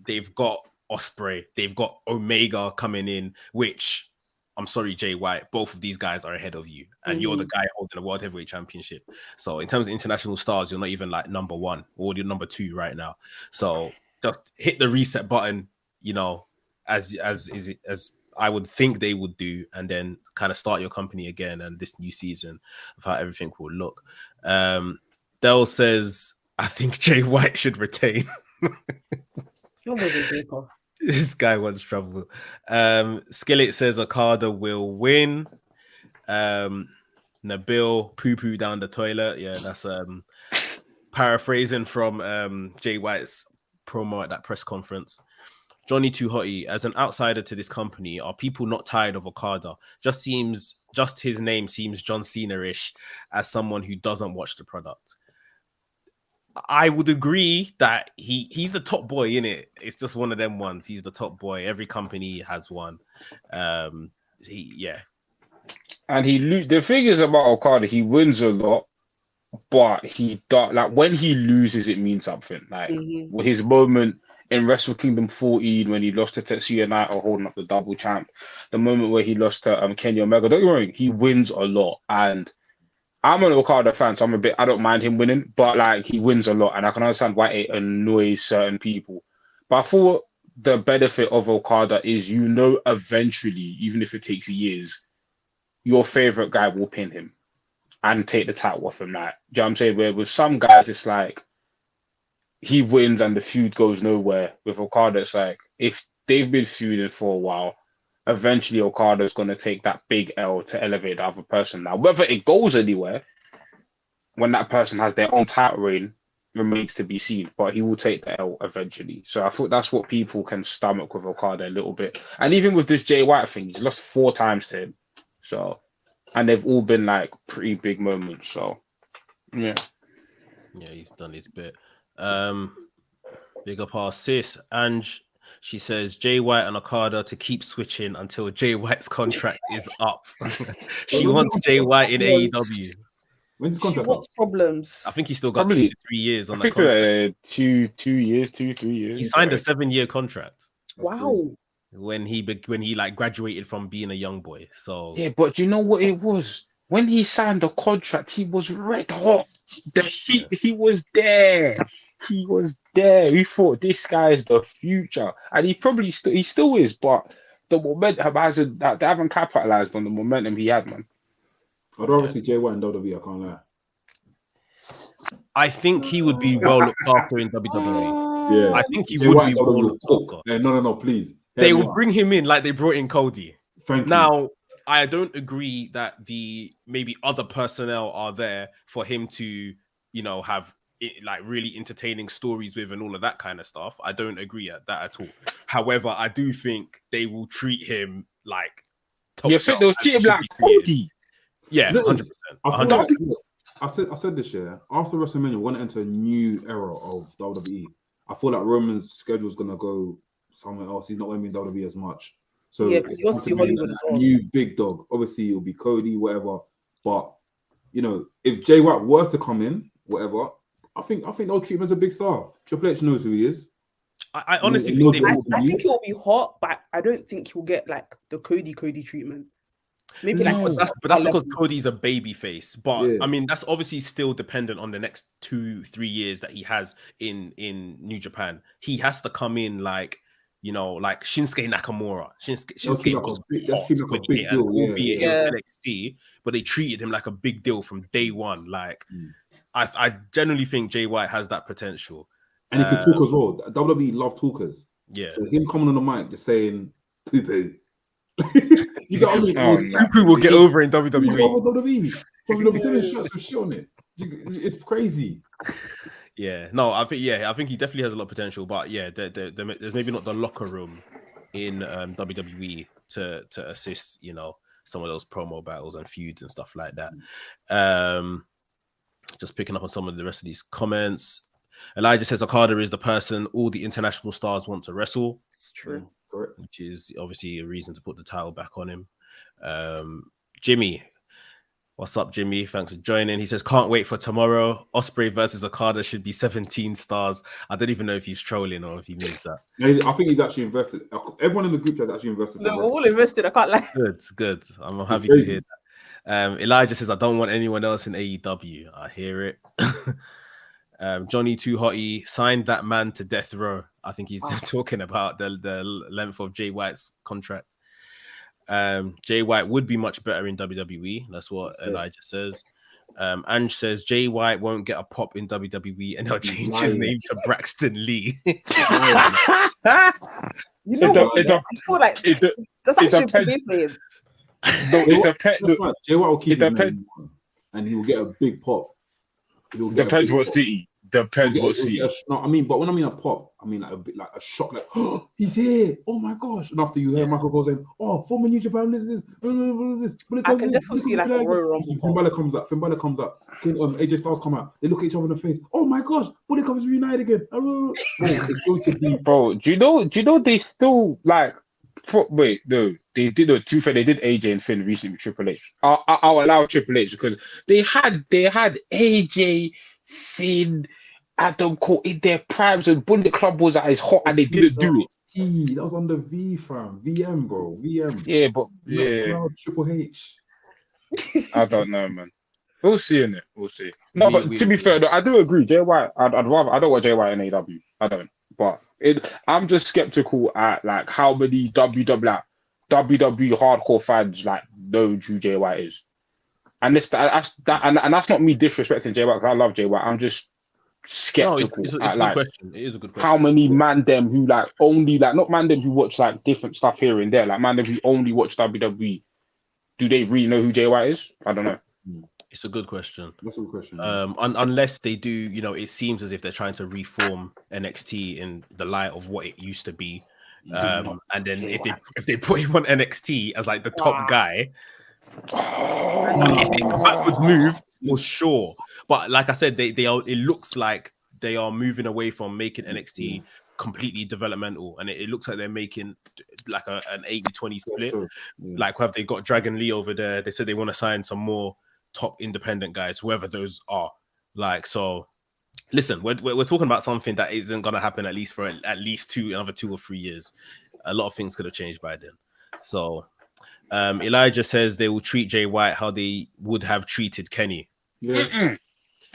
they've got Ospreay, they've got Omega coming in, which I'm sorry, Jay White, both of these guys are ahead of you, and you're the guy holding the World Heavyweight Championship. So in terms of international stars, you're not even like number 1 or you're number 2 right now. So just hit the reset button, you know, as I would think they would do, and then kind of start your company again and this new season of how everything will look. Dell says, I think Jay White should retain. This guy wants trouble. Skillet says Okada will win. Nabil poo-poo down the toilet. Yeah, that's paraphrasing from Jay White's promo at that press conference. Johnny Too Hotty, as an outsider to this company, are people not tired of Okada? Just his name seems John Cena-ish as someone who doesn't watch the product. I would agree that he's the top boy in it. It's just one of them ones. He's the top boy. Every company has one. And the thing is about Okada, he wins a lot, but like when he loses, it means something. Like his moment in Wrestle Kingdom 14 when he lost to Tetsuya Naito holding up the double champ, the moment where he lost to Kenny Omega. Don't get me wrong, he wins a lot, and I'm an Okada fan, so I don't mind him winning, but like he wins a lot, and I can understand why it annoys certain people. But I thought the benefit of Okada is, eventually, even if it takes years, your favorite guy will pin him and take the title off him. Like, do you know what I'm saying? Where with some guys, it's like he wins and the feud goes nowhere. With Okada, it's like if they've been feuding for a while, eventually Okada's going to take that big L to elevate the other person. Now, whether it goes anywhere when that person has their own title reign remains to be seen, but he will take the L eventually. So I thought that's what people can stomach with Okada a little bit. And even with this Jay White thing, he's lost 4 times to him. So, and they've all been like pretty big moments. So, yeah. Yeah, he's done his bit. Big up our sis, Ange. She says Jay White and Okada to keep switching until Jay White's contract is up. She wants Jay White in AEW. When's the She contract? wants problems. I think he's still got Probably- 2 to 3 years I on that think contract. 2 years, 3 years. He signed a 7-year contract Wow. when he like graduated from being a young boy. So Yeah, but do you know what it was? When he signed the contract, he was red hot. The heat, he was there. He was there. We thought this guy is the future, and he probably still is. But the momentum hasn't. They haven't capitalized on the momentum he had, man. I'd rather see Jay White in WWE. I can't lie. I think he would be well looked after in WWE. Yeah, I think he Jay would White be in well WWE looked will cook. after. No, please. They will bring him in like they brought in Cody. Thank you. Now, I don't agree that the maybe other personnel are there for him to, have like really entertaining stories with and all of that kind of stuff. I don't agree at that at all. However, I do think they will treat him like top You shelf think they'll and treat him should like be treated. Cody? Yeah, 100%. I said this year, after WrestleMania, we're going to enter a new era of WWE. I feel like Roman's schedule is going to go somewhere else. He's not going to be in WWE as much. So Yeah, because he wants to do Hollywood as a well. new big dog. Obviously, it'll be Cody, whatever. But, if Jay White were to come in, whatever, I think they'll treat him as a big star. Triple H knows who he is. I honestly think they will. I think it will be hot, but I don't think he'll get like the Cody treatment. Maybe No. like But that's because Cody's a baby face. But Yeah. I mean, that's obviously still dependent on the next 2-3 years that he has in New Japan. He has to come in like Shinsuke Nakamura. Shinsuke was hot when he hit, albeit it was NXT, but they treated him like a big deal from day one. Like, I generally think Jay White has that potential. And he can talk as well. WWE love talkers. Yeah. So him coming on the mic just saying poo-poo. You got me. Poo-poo will get over in WWE. WWE. Probably be selling shirts with shit on it. It's crazy. Yeah, no, I think he definitely has a lot of potential, but yeah, there's maybe not the locker room in WWE to assist, some of those promo battles and feuds and stuff like that. Just picking up on some of the rest of these comments. Elijah says Okada is the person all the international stars want to wrestle. It's true. Correct. Which is obviously a reason to put the title back on him. Jimmy. What's up, Jimmy? Thanks for joining. He says, can't wait for tomorrow. Ospreay versus Okada should be 17 stars. I don't even know if he's trolling or if he means that. No, I think he's actually invested. Everyone in the group has actually invested. No, we're all invested. I can't lie. Good. I'm happy to hear that. Elijah says, I don't want anyone else in AEW. I hear it. Johnny Too Hotty signed that man to death row. I think he's talking about the length of Jay White's contract. Jay White would be much better in WWE. That's what Elijah says. Ange says Jay White won't get a pop in WWE and they'll change his name to Braxton Lee. You know what? I feel like that's actually a good name for him. No, it depends. Right. Jay White will keep his name and he will get a big pop. Depends what city. Depends what city. No, I mean, but when I mean a pop, I mean like a bit like a shock, like, oh, he's here! Oh my gosh! And after you hear Michael go saying, "Oh, former New Japan, this, I can definitely see like a Royal Rumble. Finn Balor comes up. AJ Styles come out. They look at each other in the face. Oh my gosh! Bullet Club is reunited again. It's going to be. Bro, do you know they still like? Wait, no, they did. To be fair, they did AJ and Finn recently with Triple H. I'll allow Triple H because they had AJ, Finn, Adam Cole in their primes and Bullet Club was at his hot and they didn't do it. That was under V fam. VM, bro. VM. Yeah, but yeah. Triple H. I don't know, man. We'll see in it. We'll see. No, but to be fair, though, I do agree. Jay White, I don't want Jay White in AW. I don't. But I'm just skeptical at like how many WWE hardcore fans like know who Jay White is. And that's not me disrespecting Jay White because I love Jay White. I'm just skeptical. It's a good question. It is a good question. How many Mandem who like only like not Mandem who watch like different stuff here and there, like Mandem who only watch WWE, do they really know who Jay White is? I don't know. It's a good question. That's a good question. Unless they do, it seems as if they're trying to reform NXT in the light of what it used to be. And then if they put him on NXT as like the top guy, it's a backwards move for sure. But like I said, they are. It looks like they are moving away from making NXT completely developmental, and it looks like they're making like an 80-20 split. Sure. Yeah. Like, have they got Dragon Lee over there? They said they want to sign some more top independent guys, whoever those are. Like, so listen, we're talking about something that isn't going to happen at least for another 2 or 3 years. A lot of things could have changed by then. So Elijah says they will treat Jay White how they would have treated Kenny. Yeah.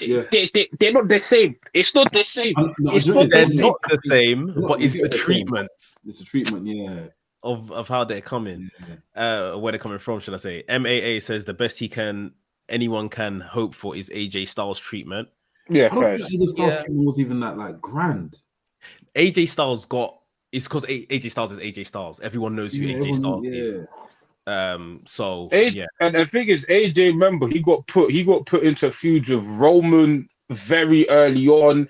Yeah. They're not the same. It's not the same. It's not They're the same. not the same, but it's the treatment. It's the treatment, yeah. Of how they're coming, where they're coming from, should I say? MAA says the best anyone can hope for is AJ Styles treatment. Yeah, I don't think AJ Styles treatment was even that like grand. AJ Styles it's because AJ Styles is AJ Styles. Everyone knows who AJ Styles is. So and the thing is, AJ, remember, he got put into feuds with Roman very early on.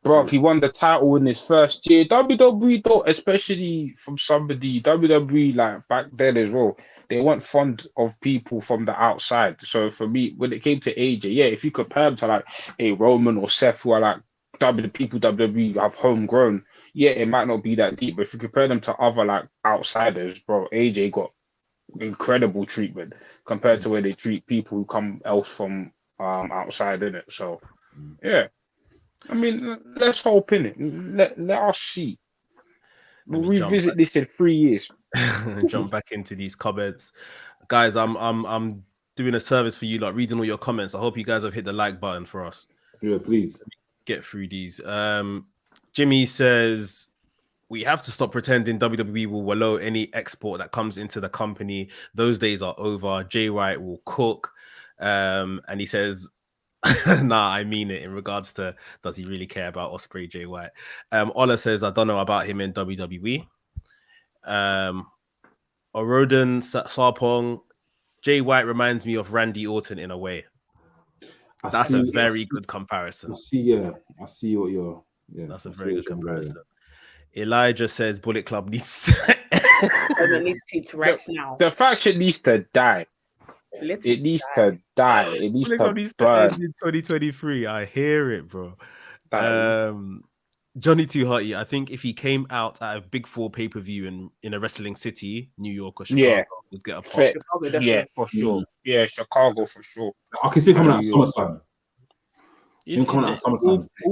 Bro, he won the title in his first year. WWE though, especially from somebody WWE like back then as well, they weren't fond of people from the outside. So for me, when it came to AJ, yeah, if you compare him to like a Roman or Seth, who are like people WWE have homegrown, yeah, it might not be that deep. But if you compare them to other like outsiders, bro, AJ got incredible treatment compared to where they treat people who come else from outside, innit? So yeah. I mean, let's hope in it. Let us see. We'll revisit this in 3 years. Jump back into these comments, guys. I'm doing a service for you, like reading all your comments. I hope you guys have hit the like button for us. Yeah, please get through these. Jimmy says we have to stop pretending WWE will wallow any export that comes into the company. Those days are over. Jay White will cook. And he says, nah, I mean it in regards to does he really care about Ospreay, Jay White? Ola says, I don't know about him in WWE. Oroden Sarpong, Jay White reminds me of Randy Orton in a way. That's a very good comparison. I see what you're. Yeah, that's a very good comparison. Elijah says Bullet Club needs to right now. The faction needs to die. It needs to die. It needs to burn. In 2023. I hear it, bro. Johnny Too Hotty, I think if he came out at a Big 4 pay-per-view in a wrestling city, New York or Chicago, would get a pop. Yeah, for sure. Yeah, Chicago for sure. I can see coming out SummerSlam. All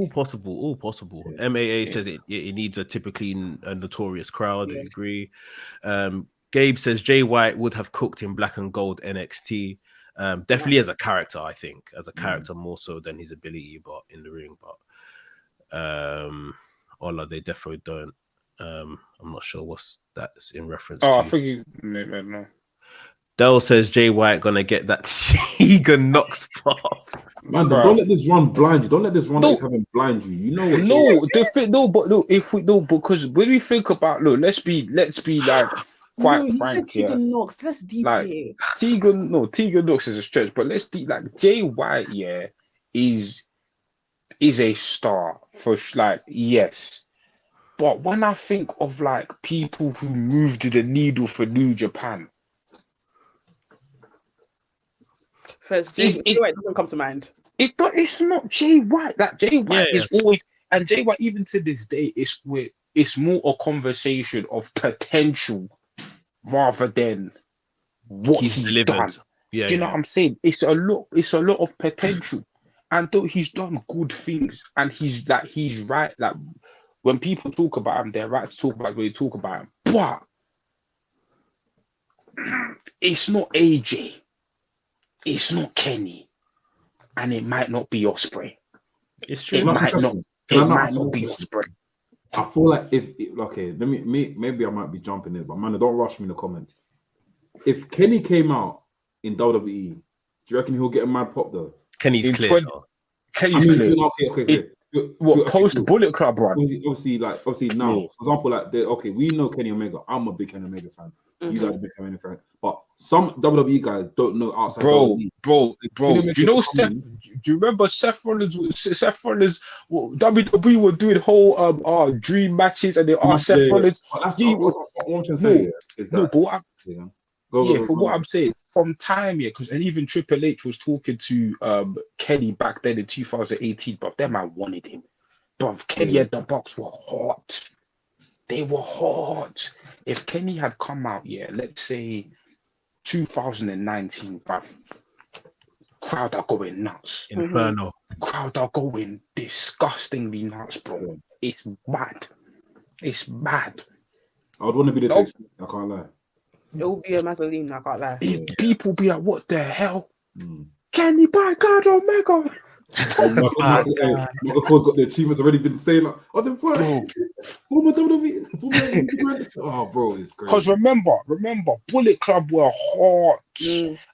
possible. Yeah. MAA says it needs a typically notorious crowd. I agree. Gabe says Jay White would have cooked in Black and Gold NXT. Definitely as a character, I think. As a character more so than his ability, but in the ring. But Ola, they definitely don't. I'm not sure what's that's in reference to. I think you no. Dell says Jay White gonna get that Tegan Knox pop. Man, don't let this run blind you. Don't let this run that's having blind you. You know what? Because when we think about let's be like quite frank. Tegan Knox, let's deep it. Tegan Knox is a stretch, but let's deep like Jay White, is a star for yes. But when I think of like people who moved the needle for New Japan, first Jay White doesn't come to mind. It's not Jay White. That Jay White is always, and Jay White even to this day it's more a conversation of potential rather than what he's done. Yeah, do you know what I'm saying? It's a lot of potential. And though he's done good things, and he's right. Like when people talk about him, they're right to talk about when they talk about him. But it's not AJ, it's not Kenny, and it might not be Ospreay. It's true. It might not be Ospreay. I feel like maybe I might be jumping in, but man, don't rush me in the comments. If Kenny came out in WWE, do you reckon he'll get a mad pop though? Kenny's clear. Kenny's clear. Okay. Post Bullet Club run? Obviously now, for example, like we know Kenny Omega. I'm a big Kenny Omega fan. You guys are big Kenny Omega fan, but some WWE guys don't know outside. Bro. Do you know Seth? Do you remember Seth Rollins? WWE were doing whole dream matches, and they asked Seth Rollins. What I'm saying, from time, because and even Triple H was talking to Kenny back then in 2018, but that man wanted him. But Kenny and the Bucks were hot. They were hot. If Kenny had come out, let's say 2019, bruv, crowd are going nuts. Inferno. Crowd are going disgustingly nuts, bro. It's mad. It's mad. I would want to be the text. I can't lie. It will be a Mazzoline, I can't lie. People be like, what the hell? Kenny by God Omega. Michael Cole's got the achievements already been saying like, oh, the former WWE. Oh, bro, it's crazy. Because remember, Bullet Club were hot,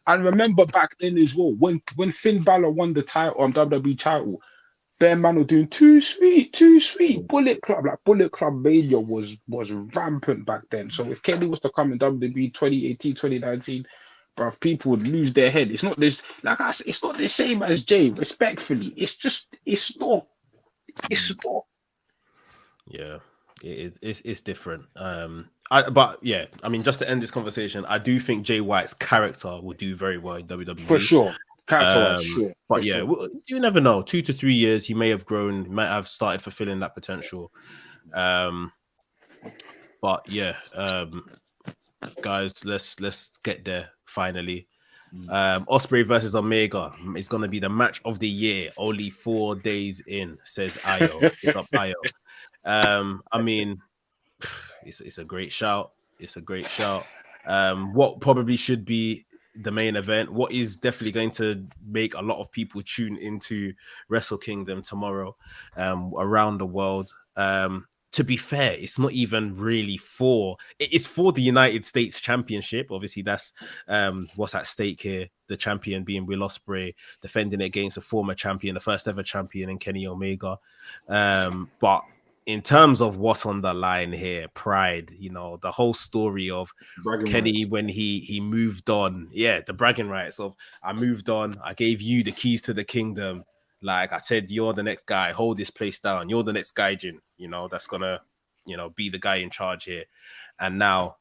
and remember back then as well when Finn Balor won the title on WWE title, Bear Man were doing too sweet. Bullet Club Mania was rampant back then. So if Kenny was to come in WWE 2018, 2019. Bruv, people would lose their head. It's not this, like I said, it's not the same as Jay, respectfully. It's not. Yeah, it's different. But yeah, I mean, just to end this conversation, I do think Jay White's character will do very well in WWE. For sure. Character, sure. But yeah, you never know. 2 to 3 years, he may have grown, he might have started fulfilling that potential. But yeah, guys, let's get there finally. Ospreay versus Omega is going to be the match of the year. Only 4 days in, says Ayo. Pick up Ayo. I mean, it's a great shout. It's a great shout. What probably should be the main event, what is definitely going to make a lot of people tune into Wrestle Kingdom tomorrow around the world. To be fair, it's not even really it's for the United States Championship. Obviously, that's what's at stake here. The champion being Will Ospreay, defending it against a former champion, the first ever champion in Kenny Omega. But in terms of what's on the line here, pride, the whole story of Kenny when he moved on. Yeah, the bragging rights of, I moved on, I gave you the keys to the kingdom. Like I said, you're the next guy, hold this place down. You're the next Gaijin, that's gonna, be the guy in charge here. And now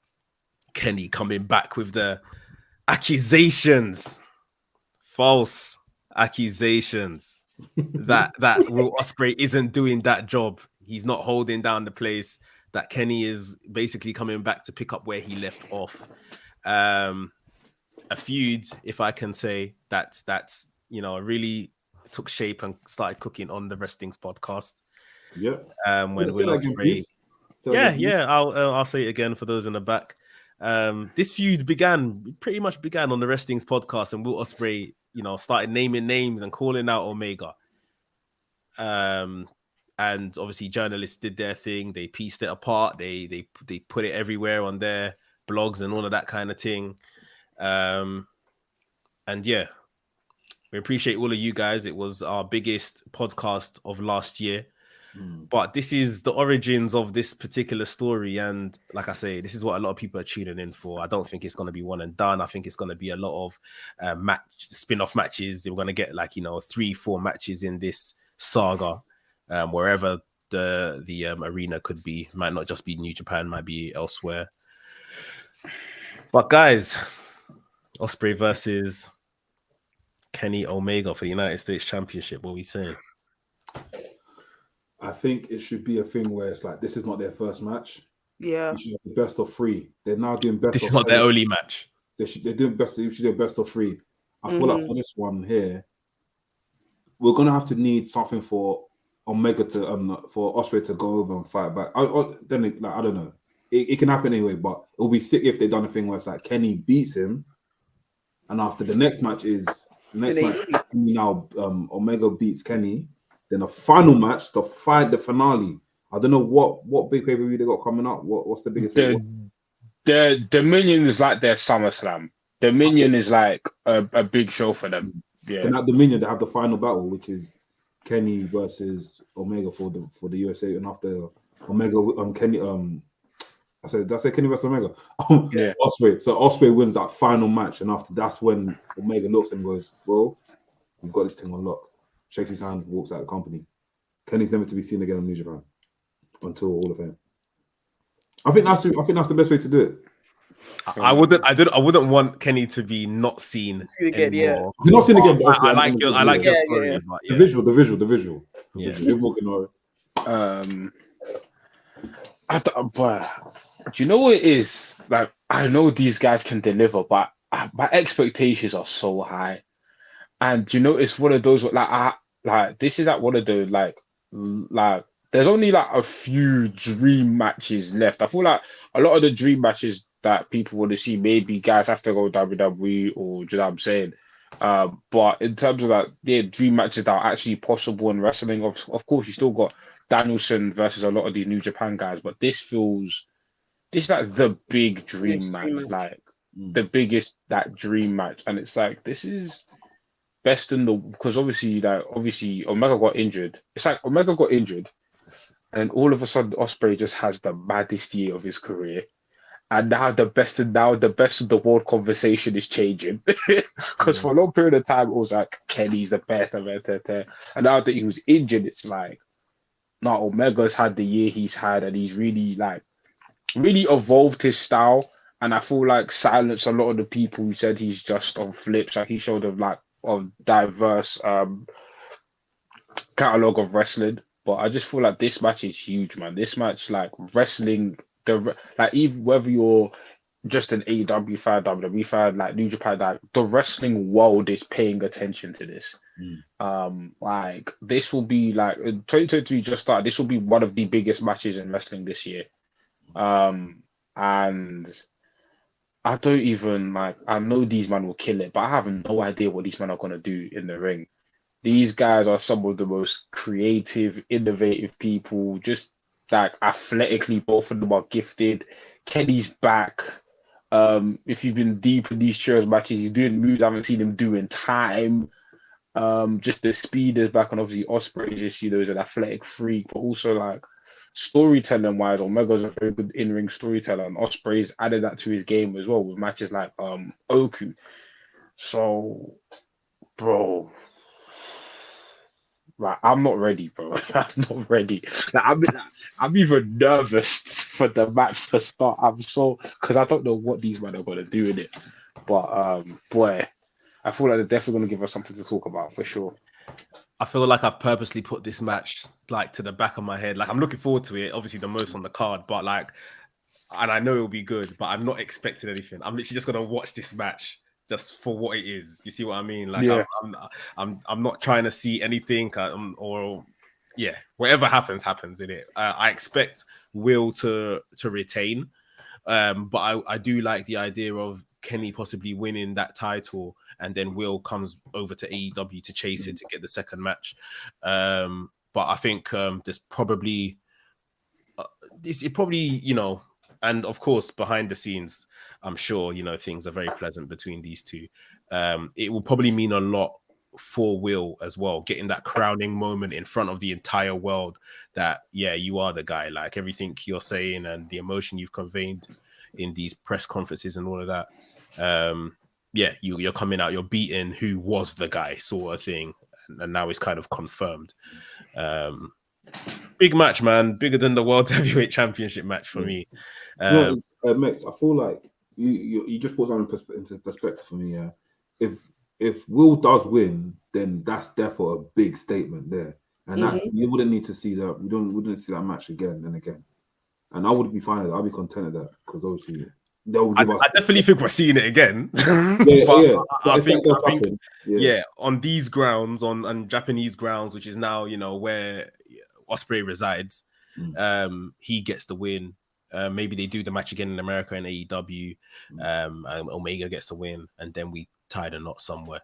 Kenny coming back with the accusations, false accusations that Will Ospreay isn't doing that job. He's not holding down the place, that Kenny is basically coming back to pick up where he left off. A feud, if I can say, that's really took shape and started cooking on the Wrestling's podcast. Yeah. When Will Ospreay. Yeah. I'll say it again for those in the back. This feud pretty much began on the Wrestling's podcast, and Will Ospreay, started naming names and calling out Omega. And obviously journalists did their thing. They pieced it apart. They put it everywhere on their blogs and all of that kind of thing. And yeah, we appreciate all of you guys. It was our biggest podcast of last year. But this is the origins of this particular story. And like I say, this is what a lot of people are tuning in for. I don't think it's going to be one and done. I think it's going to be a lot of spin-off matches. We're going to get 3-4 matches in this saga, wherever the arena could be. Might not just be New Japan, might be elsewhere. But guys, Ospreay versus Kenny Omega for the United States Championship. What are we saying? I think it should be a thing where it's like, this is not their first match. Yeah. You should have the best of 3. They're now doing best of 3. This is not their only match. They're doing best. You should do best of 3. I feel like for this one here, we're gonna have to need something for Omega to for Ospreay to go over and fight back. I don't know. It can happen anyway, but it'll be sick if they done a thing where it's like Kenny beats him, and after the next match Omega beats Kenny. Then a final match to fight the finale. I don't know what big pay-per-view they got coming up. What's the biggest? The Dominion is like their SummerSlam. Dominion is like a big show for them. Yeah. And at Dominion they have the final battle, which is Kenny versus Omega for the USA. And after Omega, Kenny, did I say Kenny versus Omega? Yeah. Ospreay. So Ospreay wins that final match, and after that's when Omega looks and goes, "Bro, we've got this thing on lock." Shakes his hand, walks out of the company. Kenny's never to be seen again on New Japan until Hall of Fame. I think that's the best way to do it. I wouldn't want Kenny to be not seen again. Yeah, you're not seen again. I like your story. Yeah. The visual. Yeah. You're walking over. But do you know what it is? Like, I know these guys can deliver, but my expectations are so high. And you know, it's one of those this is like one of the like there's only like a few dream matches left. I feel like a lot of the dream matches that people want to see, maybe guys have to go WWE or do you know what I'm saying? But in terms of like dream matches that are actually possible in wrestling, of course you still got Danielson versus a lot of these New Japan guys, but this is like the big dream match, like the biggest that dream match, and it's like this is best in the because obviously Omega got injured. It's like Omega got injured, and all of a sudden Ospreay just has the maddest year of his career. And now the best of the world conversation is changing because for a long period of time it was like Kenny's the best of it, and now that he was injured, it's like now Omega's had the year he's had, and he's really evolved his style. And I feel like silenced a lot of the people who said he's just on flips. Like he showed a diverse catalog of wrestling. But I just feel like this match is huge, man. This match, like wrestling, even whether you're just an AEW fan, WWE fan, like New Japan, like the wrestling world is paying attention to this. Like this will be like 2023 just started. This will be one of the biggest matches in wrestling this year. And I don't even I know these men will kill it, but I have no idea what these men are gonna do in the ring. These guys are some of the most creative, innovative people, just like athletically, both of them are gifted. Kenny's back. If you've been deep in these trios matches, he's doing moves I haven't seen him do in time. Just the speed is back, and obviously Ospreay just, is an athletic freak, but also like storytelling wise, Omega's a very good in-ring storyteller, and Ospreay's added that to his game as well with matches like Oku. So, bro, like, I'm not ready, bro. I'm not ready. Like, I'm even nervous for the match to start. Because I don't know what these men are gonna do in it. But boy, I feel like they're definitely gonna give us something to talk about for sure. I feel like I've purposely put this match like to the back of my head. Like I'm looking forward to it, obviously the most on the card, but like, and I know it'll be good, but I'm not expecting anything. I'm literally just gonna watch this match just for what it is. You see what I mean? Like, yeah. I'm not trying to see anything, whatever happens in it. I expect Will to retain, but I do like the idea of Kenny possibly winning that title, and then Will comes over to AEW to chase it to get the second match. But I think there's probably and of course behind the scenes, I'm sure things are very pleasant between these two. It will probably mean a lot for Will as well, getting that crowning moment in front of the entire world that you are the guy. Like everything you're saying and the emotion you've conveyed in these press conferences and all of that. You're coming out, you're beating who was the guy, sort of thing, and now it's kind of confirmed. Big match, man, bigger than the World Heavyweight Championship match for me. Max, I feel like you just put something into perspective for me. If Will does win, then that's therefore a big statement there, and that you wouldn't need to see that. We wouldn't see that match again and again, and I would be fine with that. I'd be content with that because obviously. I definitely think we're seeing it again. I think on these grounds, on Japanese grounds, which is now where Ospreay resides, he gets the win. Maybe they do the match again in America in AEW, and Omega gets the win, and then we tie the knot somewhere.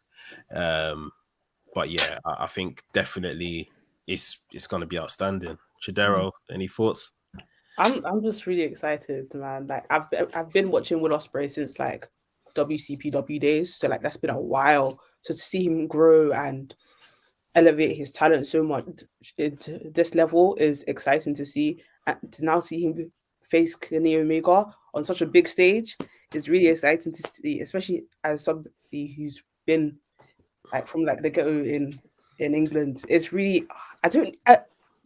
But yeah, I think definitely it's going to be outstanding. Chidero, any thoughts? I'm just really excited, man. Like I've been watching Will Ospreay since like WCPW days, so like that's been a while. So to see him grow and elevate his talent so much into this level is exciting to see. And to now see him face Kenny Omega on such a big stage is really exciting to see, especially as somebody who's been like from like the get-go in England. It's really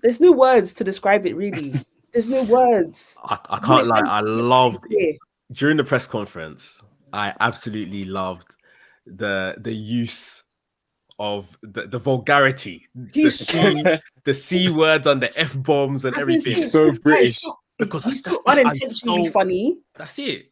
there's no words to describe it really. There's no words. I can't lie. I loved it. During the press conference. I absolutely loved the use of the vulgarity, He's the C words and the F bombs and everything. He's so this guy is British. Because he's that's so unintentionally funny, That's it.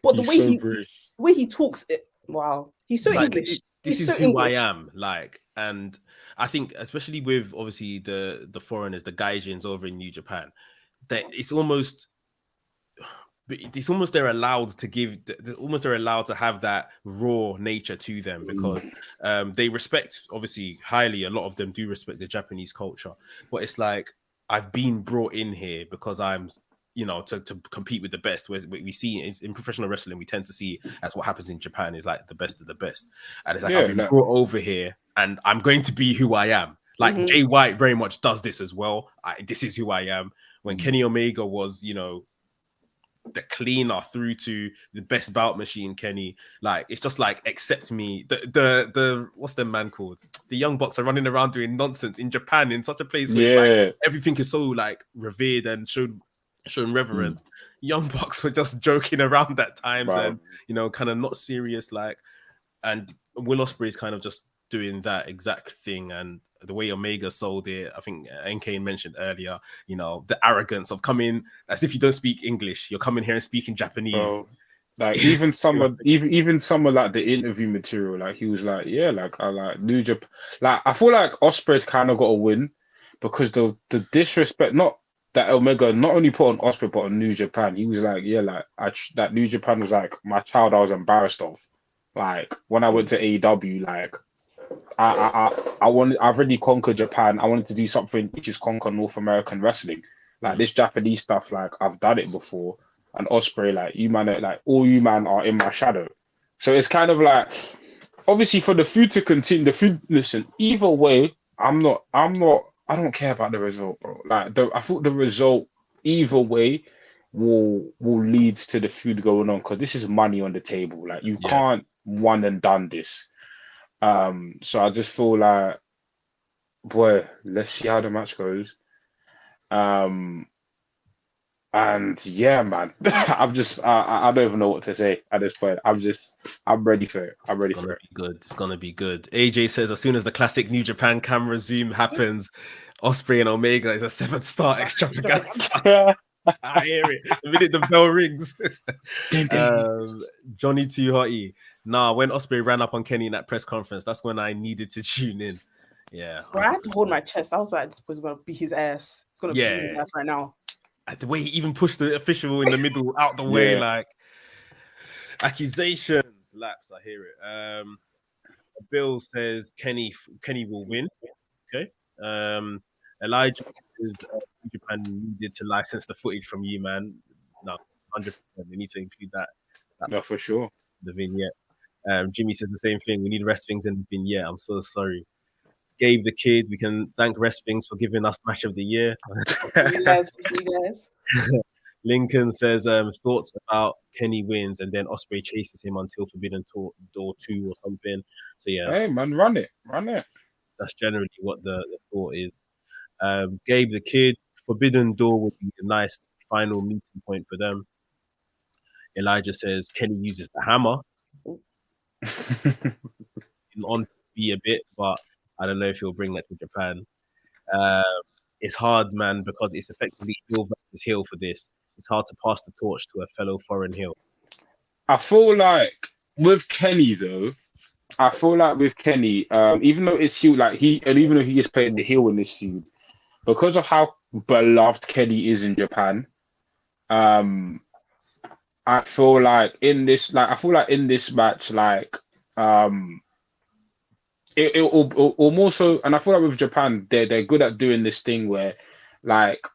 but the He's way so British. talks, wow, he's so It's like, English. this He's is so who English. I am. Like, and I think especially with obviously the foreigners, the gaijins over in New Japan, that it's almost they're allowed to have that raw nature to them, because they respect, obviously highly, a lot of them do respect the Japanese culture, but it's like, I've been brought in here because I'm, to compete with the best. Where we see in professional wrestling, we tend to see as what happens in Japan is like the best of the best, and it's like, I've been brought over here and I'm going to be who I am. Like Jay White very much does this as well. This is who I am. When Kenny Omega was, the cleaner through to the best bout machine, Kenny, like, it's just like, accept me. The what's the man called? The Young Bucks are running around doing nonsense in Japan, in such a place where it's like, everything is so like revered and shown reverence. Young Bucks were just joking around at times, and kind of not serious, like, and Will Ospreay is kind of just doing that exact thing. And the way Omega sold it, I think NK mentioned earlier, the arrogance of coming as if you don't speak English, you're coming here and speaking Japanese. Like even some of like the interview material, like he was like, yeah, like I like New Japan. Like I feel like Ospreay's kind of got to win, because the disrespect, not that Omega not only put on Ospreay but on New Japan. He was like, yeah, like that New Japan was like my child. I was embarrassed of. Like when I went to AEW, like I've already conquered Japan. I wanted to do something which is conquer North American wrestling. Like this Japanese stuff, like I've done it before. And Ospreay, like you man, like all you man are in my shadow. So it's kind of like, obviously for the feud to continue, listen, either way, I don't care about the result, bro. Like I thought the result either way will lead to the feud going on, because this is money on the table. Like you can't one and done this. So I just feel like, boy, let's see how the match goes. And yeah, man, I'm just I don't even know what to say at this point. I'm ready for it. It's gonna be good. AJ says, as soon as the classic New Japan camera zoom happens, Ospreay and Omega is a 7-star extravaganza. I hear it the minute the bell rings. Johnny Too Hotty. Nah, when Ospreay ran up on Kenny in that press conference, that's when I needed to tune in. Yeah, bro, I had to hold my chest. I was like, this was gonna be his ass. It's gonna be his ass right now. The way he even pushed the official in the middle out the way, like accusations, laps. I hear it. Bill says Kenny will win. Okay. Elijah is Japan needed to license the footage from you, man. No, 100%. They need to include that. No, for sure. The vignette. Jimmy says the same thing. We need WrestHINGS in the vignette. I'm so sorry. Gabe the Kid, we can thank WrestHINGS for giving us match of the year. You guys. Lincoln says thoughts about Kenny wins and then Ospreay chases him until Forbidden Door 2 or something. So yeah. Hey man, run it. That's generally what the thought is. Gabe the Kid, Forbidden Door would be a nice final meeting point for them. Elijah says Kenny uses the hammer. On be a bit, but I don't know if he'll bring that to Japan. It's hard, man, because it's effectively heel versus heel for this. It's hard to pass the torch to a fellow foreign heel. I feel like with Kenny, though, even though it's heel, like even though he is playing the heel in this feud, because of how beloved Kenny is in Japan, I feel like in this match, like it more so, and I feel like with Japan, they're good at doing this thing where, like,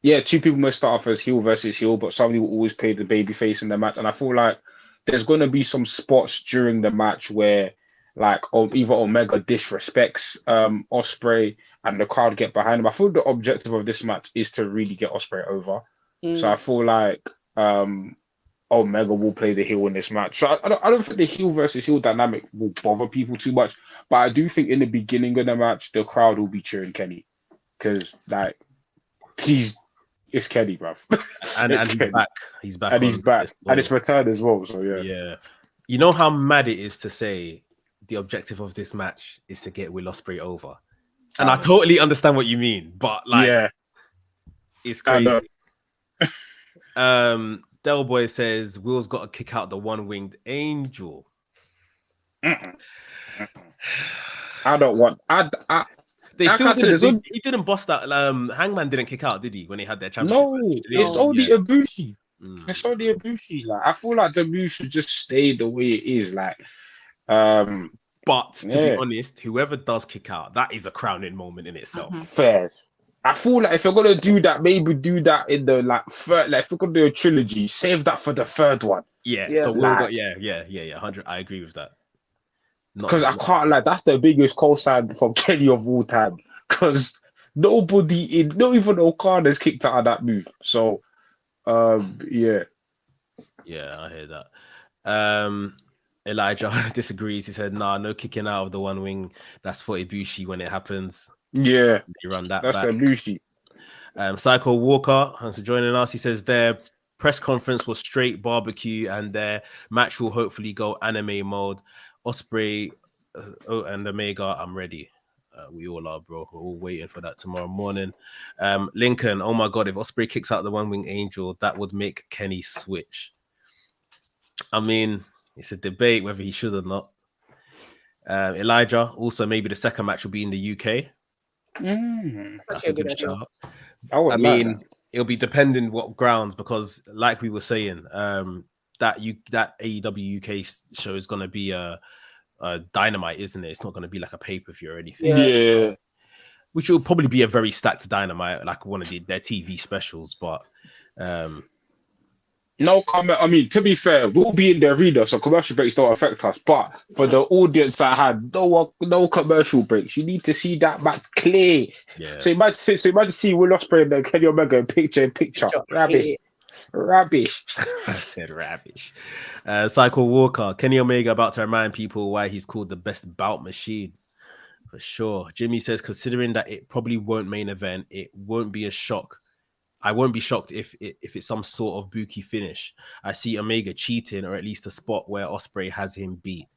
yeah, two people may start off as heel versus heel, but somebody will always play the baby face in the match. And I feel like there's going to be some spots during the match where, like, either Omega disrespects Ospreay and the crowd get behind him. I feel the objective of this match is to really get Ospreay over. So I feel like Omega will play the heel in this match. So I don't think the heel versus heel dynamic will bother people too much. But I do think in the beginning of the match, the crowd will be cheering Kenny. Because, like, it's Kenny, bruv. And he's Kenny. back. He's back. And he's back. And it's return as well. So, yeah. Yeah. You know how mad it is to say the objective of this match is to get Will Ospreay over. And I totally understand what you mean, but like, it's crazy. Del Boy says Will's got to kick out the one-winged angel. I don't want. They still didn't. He didn't bust that. Hangman didn't kick out, did he? When he had their championship. No, it's only Ibushi. It's only Ibushi. Like, I feel like the move should just stay the way it is. Like, but to be honest, whoever does kick out, that is a crowning moment in itself. Fair. I feel like if you're gonna do that, maybe do that in the third. Like, if you're gonna do a trilogy, save that for the third one. Yeah. So we'll go. Yeah. 100. I agree with that. Because I can't like that's the biggest call sign from Kenny of all time. Because not even Okada's kicked out of that move. So, yeah, I hear that. Elijah disagrees. He said, "Nah, no kicking out of the one wing. That's for Ibushi when it happens." Yeah, they run that. That's back. for Ibushi. Psycho Walker, thanks for joining us. He says their press conference was straight barbecue, and their match will hopefully go anime mode. Ospreay and Omega, I'm ready. We all are, bro. We're all waiting for that tomorrow morning. Lincoln, oh my god, if Ospreay kicks out the one wing angel, that would make Kenny switch. I mean, it's a debate whether he should or not. Elijah, also maybe the second match will be in the UK. That's a good shout. I mean, it'll be depending what grounds, because like we were saying, that AEW UK show is going to be a Dynamite, isn't it? It's not going to be like a pay-per-view or anything. Yeah. Which will probably be a very stacked Dynamite, like one of their TV specials. But no comment. I mean, to be fair, we'll be in the arena, so commercial breaks don't affect us. But for the audience that had no commercial breaks, you need to see that match clear. Yeah. So imagine see Will Ospreay and then Kenny Omega in picture. Rubbish. I said rubbish. Cycle Walker, Kenny Omega about to remind people why he's called the best bout machine. For sure. Jimmy says, considering that it probably won't main event, it won't be a shock. I won't be shocked if it's some sort of Buki finish. I see Omega cheating, or at least a spot where Ospreay has him beat.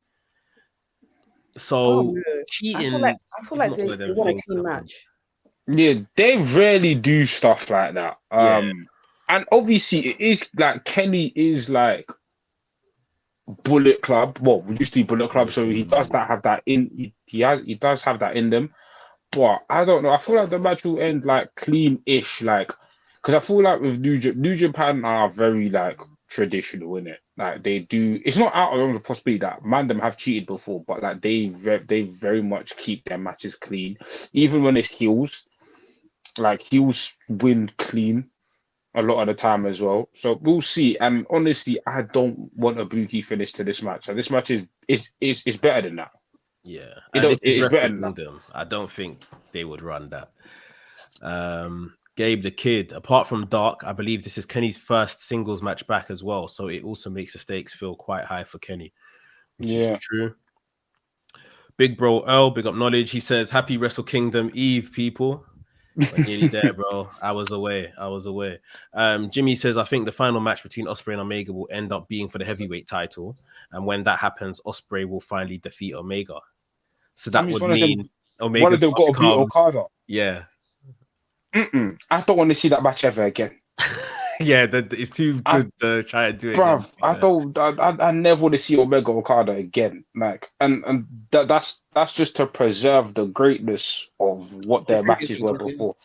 So cheating. I feel like they want a clean match. Yeah, they rarely do stuff like that. And obviously it is like Kenny is like Bullet Club. Well, we used to be Bullet Club, so he does have that in. He does have that in them. But I don't know. I feel like the match will end like clean-ish, like. Because I feel like with New Japan are very like traditional, in it. Like they do. It's not out of the possibility that Mandem have cheated before, but like they very much keep their matches clean, even when it's heels. Like heels win clean a lot of the time as well. So we'll see. And honestly, I don't want a Buki finish to this match. So this match is better than that. Yeah, it's better than that. I don't think they would run that. Gabe the Kid, apart from Dark, I believe this is Kenny's first singles match back as well. So it also makes the stakes feel quite high for Kenny, which is true. Big Bro Earl, big up knowledge. He says, happy Wrestle Kingdom Eve, people. We're nearly there, bro. I was away. Jimmy says, I think the final match between Ospreay and Omega will end up being for the heavyweight title. And when that happens, Ospreay will finally defeat Omega. So that would mean Omega's got to beat Okada. Yeah. I don't want to see that match ever again. Yeah, it's too good to try and do it. Bruv, I never want to see Omega Okada again. Like, and that's just to preserve the greatness of what their matches were before.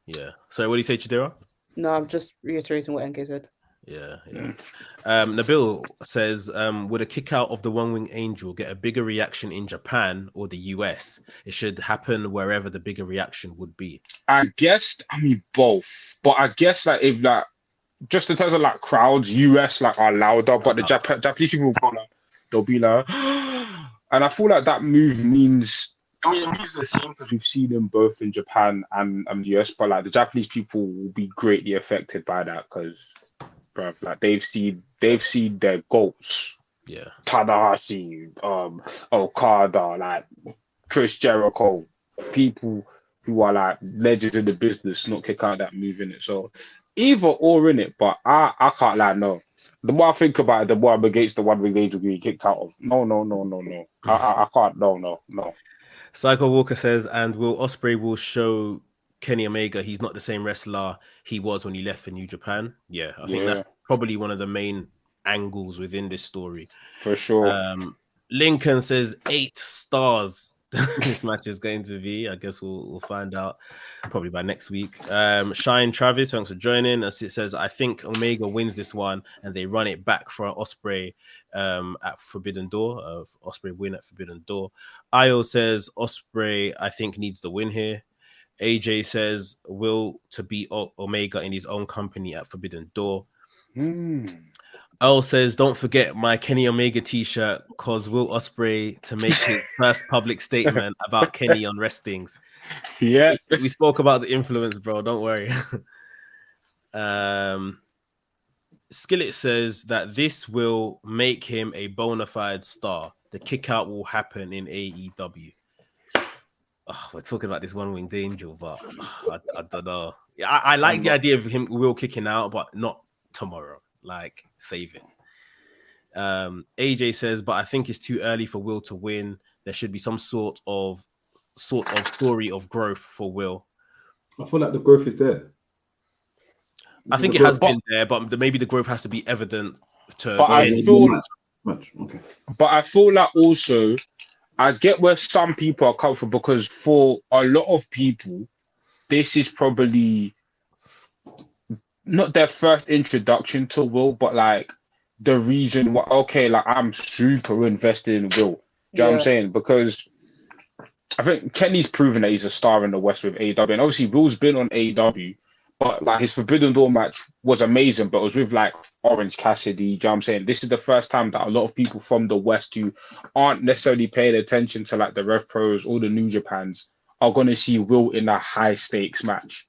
Yeah. So what do you say, Chidera? No, I'm just reiterating what NK said. Yeah. Nabil says, would a kick out of the One Wing Angel get a bigger reaction in Japan or the US? It should happen wherever the bigger reaction would be. I mean both. But I guess like if like just in terms of like crowds, US like are louder, but the Japanese people they'll be like and I feel like that move means it means the same because we've seen them both in Japan and the US, but like the Japanese people will be greatly affected by that because like they've seen their goats. Yeah. Tanahashi, Okada, like Chris Jericho, people who are like legends in the business, not kick out that move in it. So either or in it, but I can't lie, no. The more I think about it, the more I'm against the one with Angel being kicked out of. No. I can't. No. Psycho Walker says, and Will Ospreay will show Kenny Omega he's not the same wrestler he was when he left for New Japan. Yeah, I think that's probably one of the main angles within this story. For sure. Lincoln says 8 stars. This match is going to be. I guess we'll find out probably by next week. Shine Travis, thanks for joining. As it says, I think Omega wins this one and they run it back for Ospreay at Forbidden Door. Ospreay win at Forbidden Door. Io says Ospreay, I think, needs the win here. AJ says Will to beat Omega in his own company at Forbidden Door. Earl says, don't forget my Kenny Omega t-shirt, cause Will Ospreay to make his first public statement about Kenny on WRESTHINGS. Yeah. We spoke about the influence, bro. Don't worry. Skillet says that this will make him a bona fide star. The kick out will happen in AEW. Oh, we're talking about this one-winged angel, but I don't know. I like the idea of him Will kicking out, but not tomorrow. Like, save it. AJ says, but I think it's too early for Will to win. There should be some sort of story of growth for Will. I feel like the growth is there. I think it has been there, but maybe the growth has to be evident to. But I feel like also, I get where some people are coming from, because for a lot of people, this is probably not their first introduction to Will, but like the reason why, okay, like I'm super invested in Will. Do you know what I'm saying? Because I think Kenny's proven that he's a star in the West with AEW, and obviously Will's been on AEW, but like his Forbidden Door match was amazing, but it was with like Orange Cassidy. Do you know what I'm saying? This is the first time that a lot of people from the West who aren't necessarily paying attention to like the Rev Pros or the New Japans are going to see Will in a high stakes match.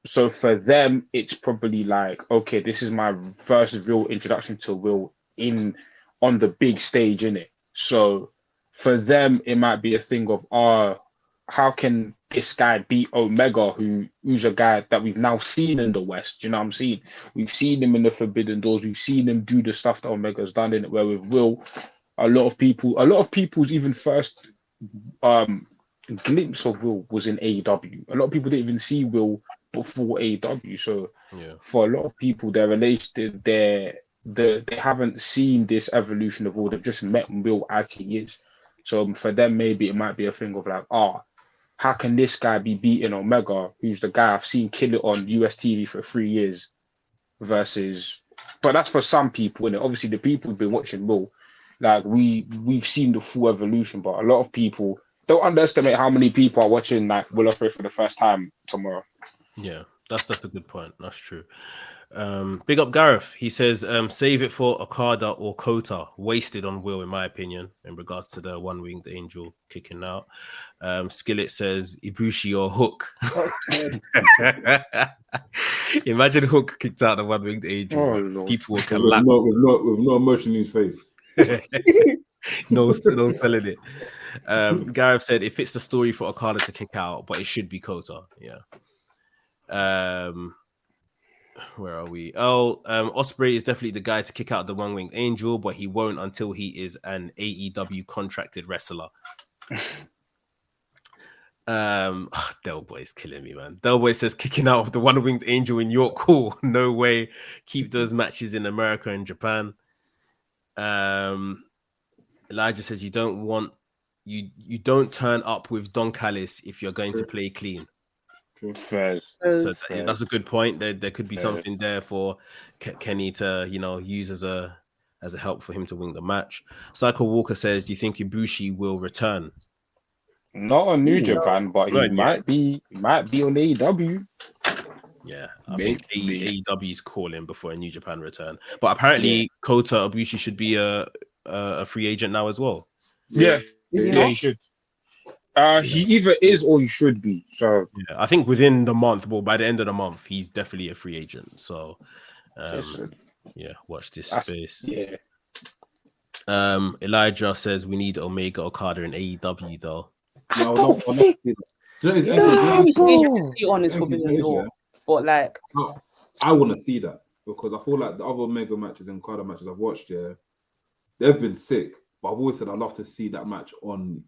So for them, it's probably like, okay, this is my first real introduction to Will on the big stage, innit? So for them, it might be a thing of, how can this guy beat Omega, who's a guy that we've now seen in the West? Do you know what I'm saying? We've seen him in the Forbidden Doors. We've seen him do the stuff that Omega's done in it. Where with Will, a lot of people's even first glimpse of Will was in AEW. A lot of people didn't even see Will before AEW. So for a lot of people, their relation, they haven't seen this evolution of Will. They've just met Will as he is. So for them, maybe it might be a thing of like, how can this guy be beating Omega, who's the guy I've seen kill it on US TV for 3 years, versus. But that's for some people, and obviously the people who've been watching Will, like we've seen the full evolution. But a lot of people don't underestimate how many people are watching like Will Ospreay for the first time tomorrow. Yeah, that's a good point. That's true. Big up Gareth. He says, save it for Okada or Kota. Wasted on Will, in my opinion, in regards to the one-winged angel kicking out. Skillet says Ibushi or Hook. Imagine Hook kicked out the one-winged angel. Oh, Lord. People will collapse. With no emotion in his face. no selling it. Gareth said it fits the story for Okada to kick out, but it should be Kota. Yeah. Where are we? Ospreay is definitely the guy to kick out the one-winged angel, but he won't until he is an AEW contracted wrestler. Del Boy's killing me, man. Del Boy says kicking out of the one-winged angel in York, cool. No way. Keep those matches in America and Japan. Elijah says you don't turn up with Don Callis if you're going to play clean. So that's a good point. There could be something there for Kenny to use as a help for him to win the match. Psycho Walker says, do you think Ibushi will return? Not on New Japan, but he might be on AEW. Yeah, I think AEW is calling before a New Japan return. But apparently Kota Ibushi should be a free agent now as well. Yeah, he should. He either is or he should be. So I think within the month, by the end of the month, he's definitely a free agent. So watch this space. Yeah. Elijah says we need Omega Okada in AEW though. I don't think. The only stage I can see on is Forbidden Door. But like, I want to see that because I feel like the other mega matches and Okada matches I've watched, they've been sick. But I've always said I'd love to see that match on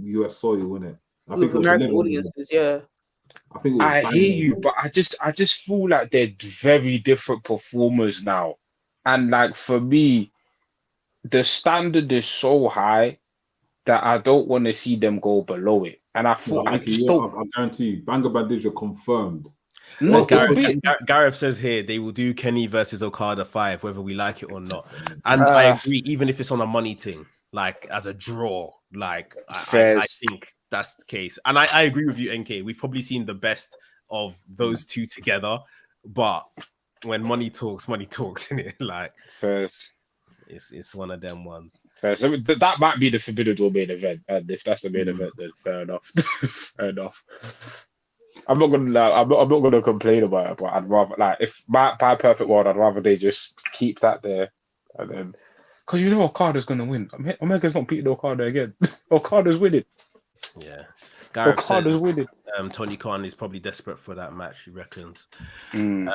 US soil, innit? I think with it was American 11. audiences, yeah. I think it was I hear banging. you, but I just feel like they're very different performers now. And like for me, the standard is so high that I don't want to see them go below it. And I thought I just don't. I guarantee you, Banga Bandija confirmed. No, What's the- Gareth says here they will do Kenny versus Okada 5, whether we like it or not. And I agree, even if it's on a money thing, like as a draw, like I think that's the case. And I agree with you, NK. We've probably seen the best of those two together, but when money talks, isn't it? Like First. It's one of them ones. First. I mean, that might be the Forbidden Door main event, and if that's the main event, then fair enough. Fair enough. I'm not gonna complain about it, but I'd rather like if my perfect world, I'd rather they just keep that there, and then because you know Okada's gonna win. Omega's not beating Okada again. Okada's winning. Yeah, Gareth Okada's says winning. Tony Khan is probably desperate for that match, he reckons. And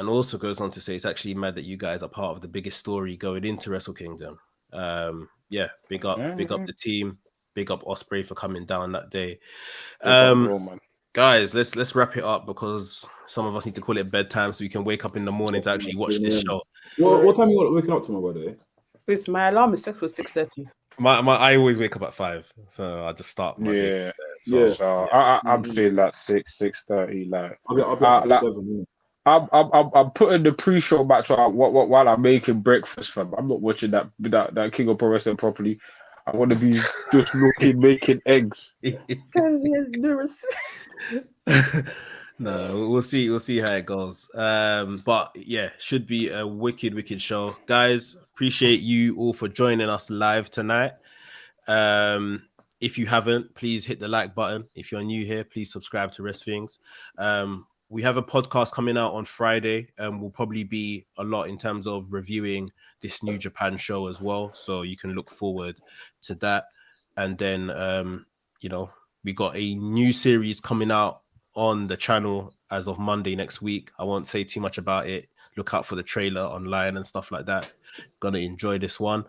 also goes on to say it's actually mad that you guys are part of the biggest story going into Wrestle Kingdom. Yeah, big up the team, big up Ospreay for coming down that day. Guys, let's wrap it up because some of us need to call it bedtime so we can wake up in the morning to actually watch this show. What time you waking up tomorrow, by the way? It's my alarm is set for 6:30. I always wake up at 5, so I just start my day. So I'm feeling like 6:30. Like I'll be up at 7. I'm putting the pre-show match on while I'm making breakfast, fam. I'm not watching that King of Pro Wrestling properly. I want to be just making eggs. Because he has no respect. No, we'll see how it goes. But yeah, should be a wicked show. Guys, appreciate you all for joining us live tonight. If you haven't, please hit the like button. If you're new here, please subscribe to WRESTHINGS. We have a podcast coming out on Friday, and will probably be a lot in terms of reviewing this New Japan show as well. So you can look forward to that. And then, we got a new series coming out on the channel as of Monday next week. I won't say too much about it. Look out for the trailer online and stuff like that. Gonna enjoy this one.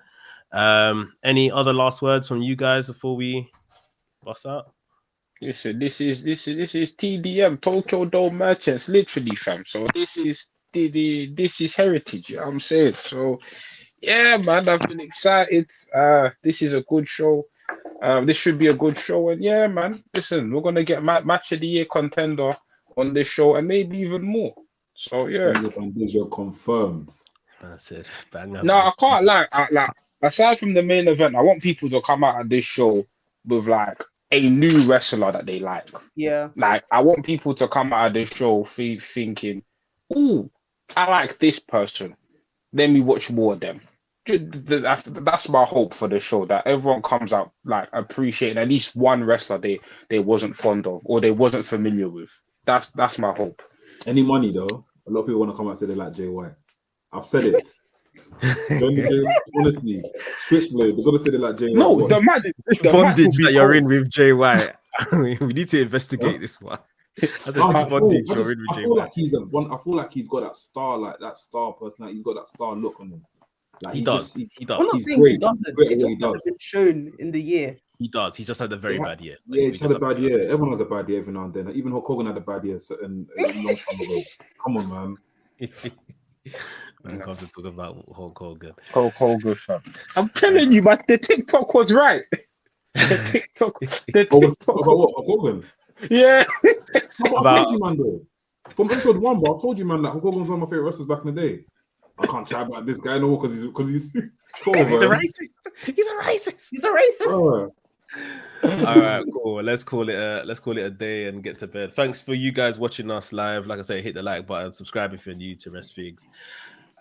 Any other last words from you guys before we bust out? Listen, this is TDM, Tokyo Dome Merchants, literally, fam. So this is this is heritage. You know what I'm saying? So yeah, man, I've been excited. This is a good show. This should be a good show, and yeah, man. Listen, we're gonna get match of the year contender on this show, and maybe even more. So yeah, You're confirmed. That's it. Bang up. No, I can't lie. Aside from the main event, I want people to come out of this show with like a new wrestler that they like. Yeah. Like I want people to come out of this show thinking, "Ooh, I like this person." Let me watch more of them. That's my hope for the show, that everyone comes out like appreciating at least one wrestler they wasn't fond of or they wasn't familiar with. That's my hope. Any money though? A lot of people want to come out and say they like Jay White. I've said it. Honestly, Switchblade, they're gonna say they like Jay White. No, the bondage that you're in with Jay White. We need to investigate this one. I feel like he's got that star personality. He's got that star look on him. Like he does. I'm not He's saying great. he doesn't. It just hasn't been shown in the year. He does. He's just had a very bad year. Yeah, he's had a bad year. Everyone has a bad year every now and then. Even Hulk Hogan had a bad year a long time ago. Come on, man. When it comes to talk about Hulk Hogan. Hulk Hogan, fam. I'm telling you, man, the TikTok was right. The TikTok. About what? Hulk Hogan? Yeah. I told you, man, though. From episode 1, but I told you, man, that Hulk Hogan was one of my favorite wrestlers back in the day. I can't chat about this guy no more because he's cool, he's a racist. He's a racist. Oh. All right, cool. Let's call it a day and get to bed. Thanks for you guys watching us live. Like I say, hit the like button, subscribe if you're new to WrestFigs,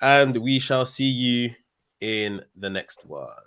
and we shall see you in the next one.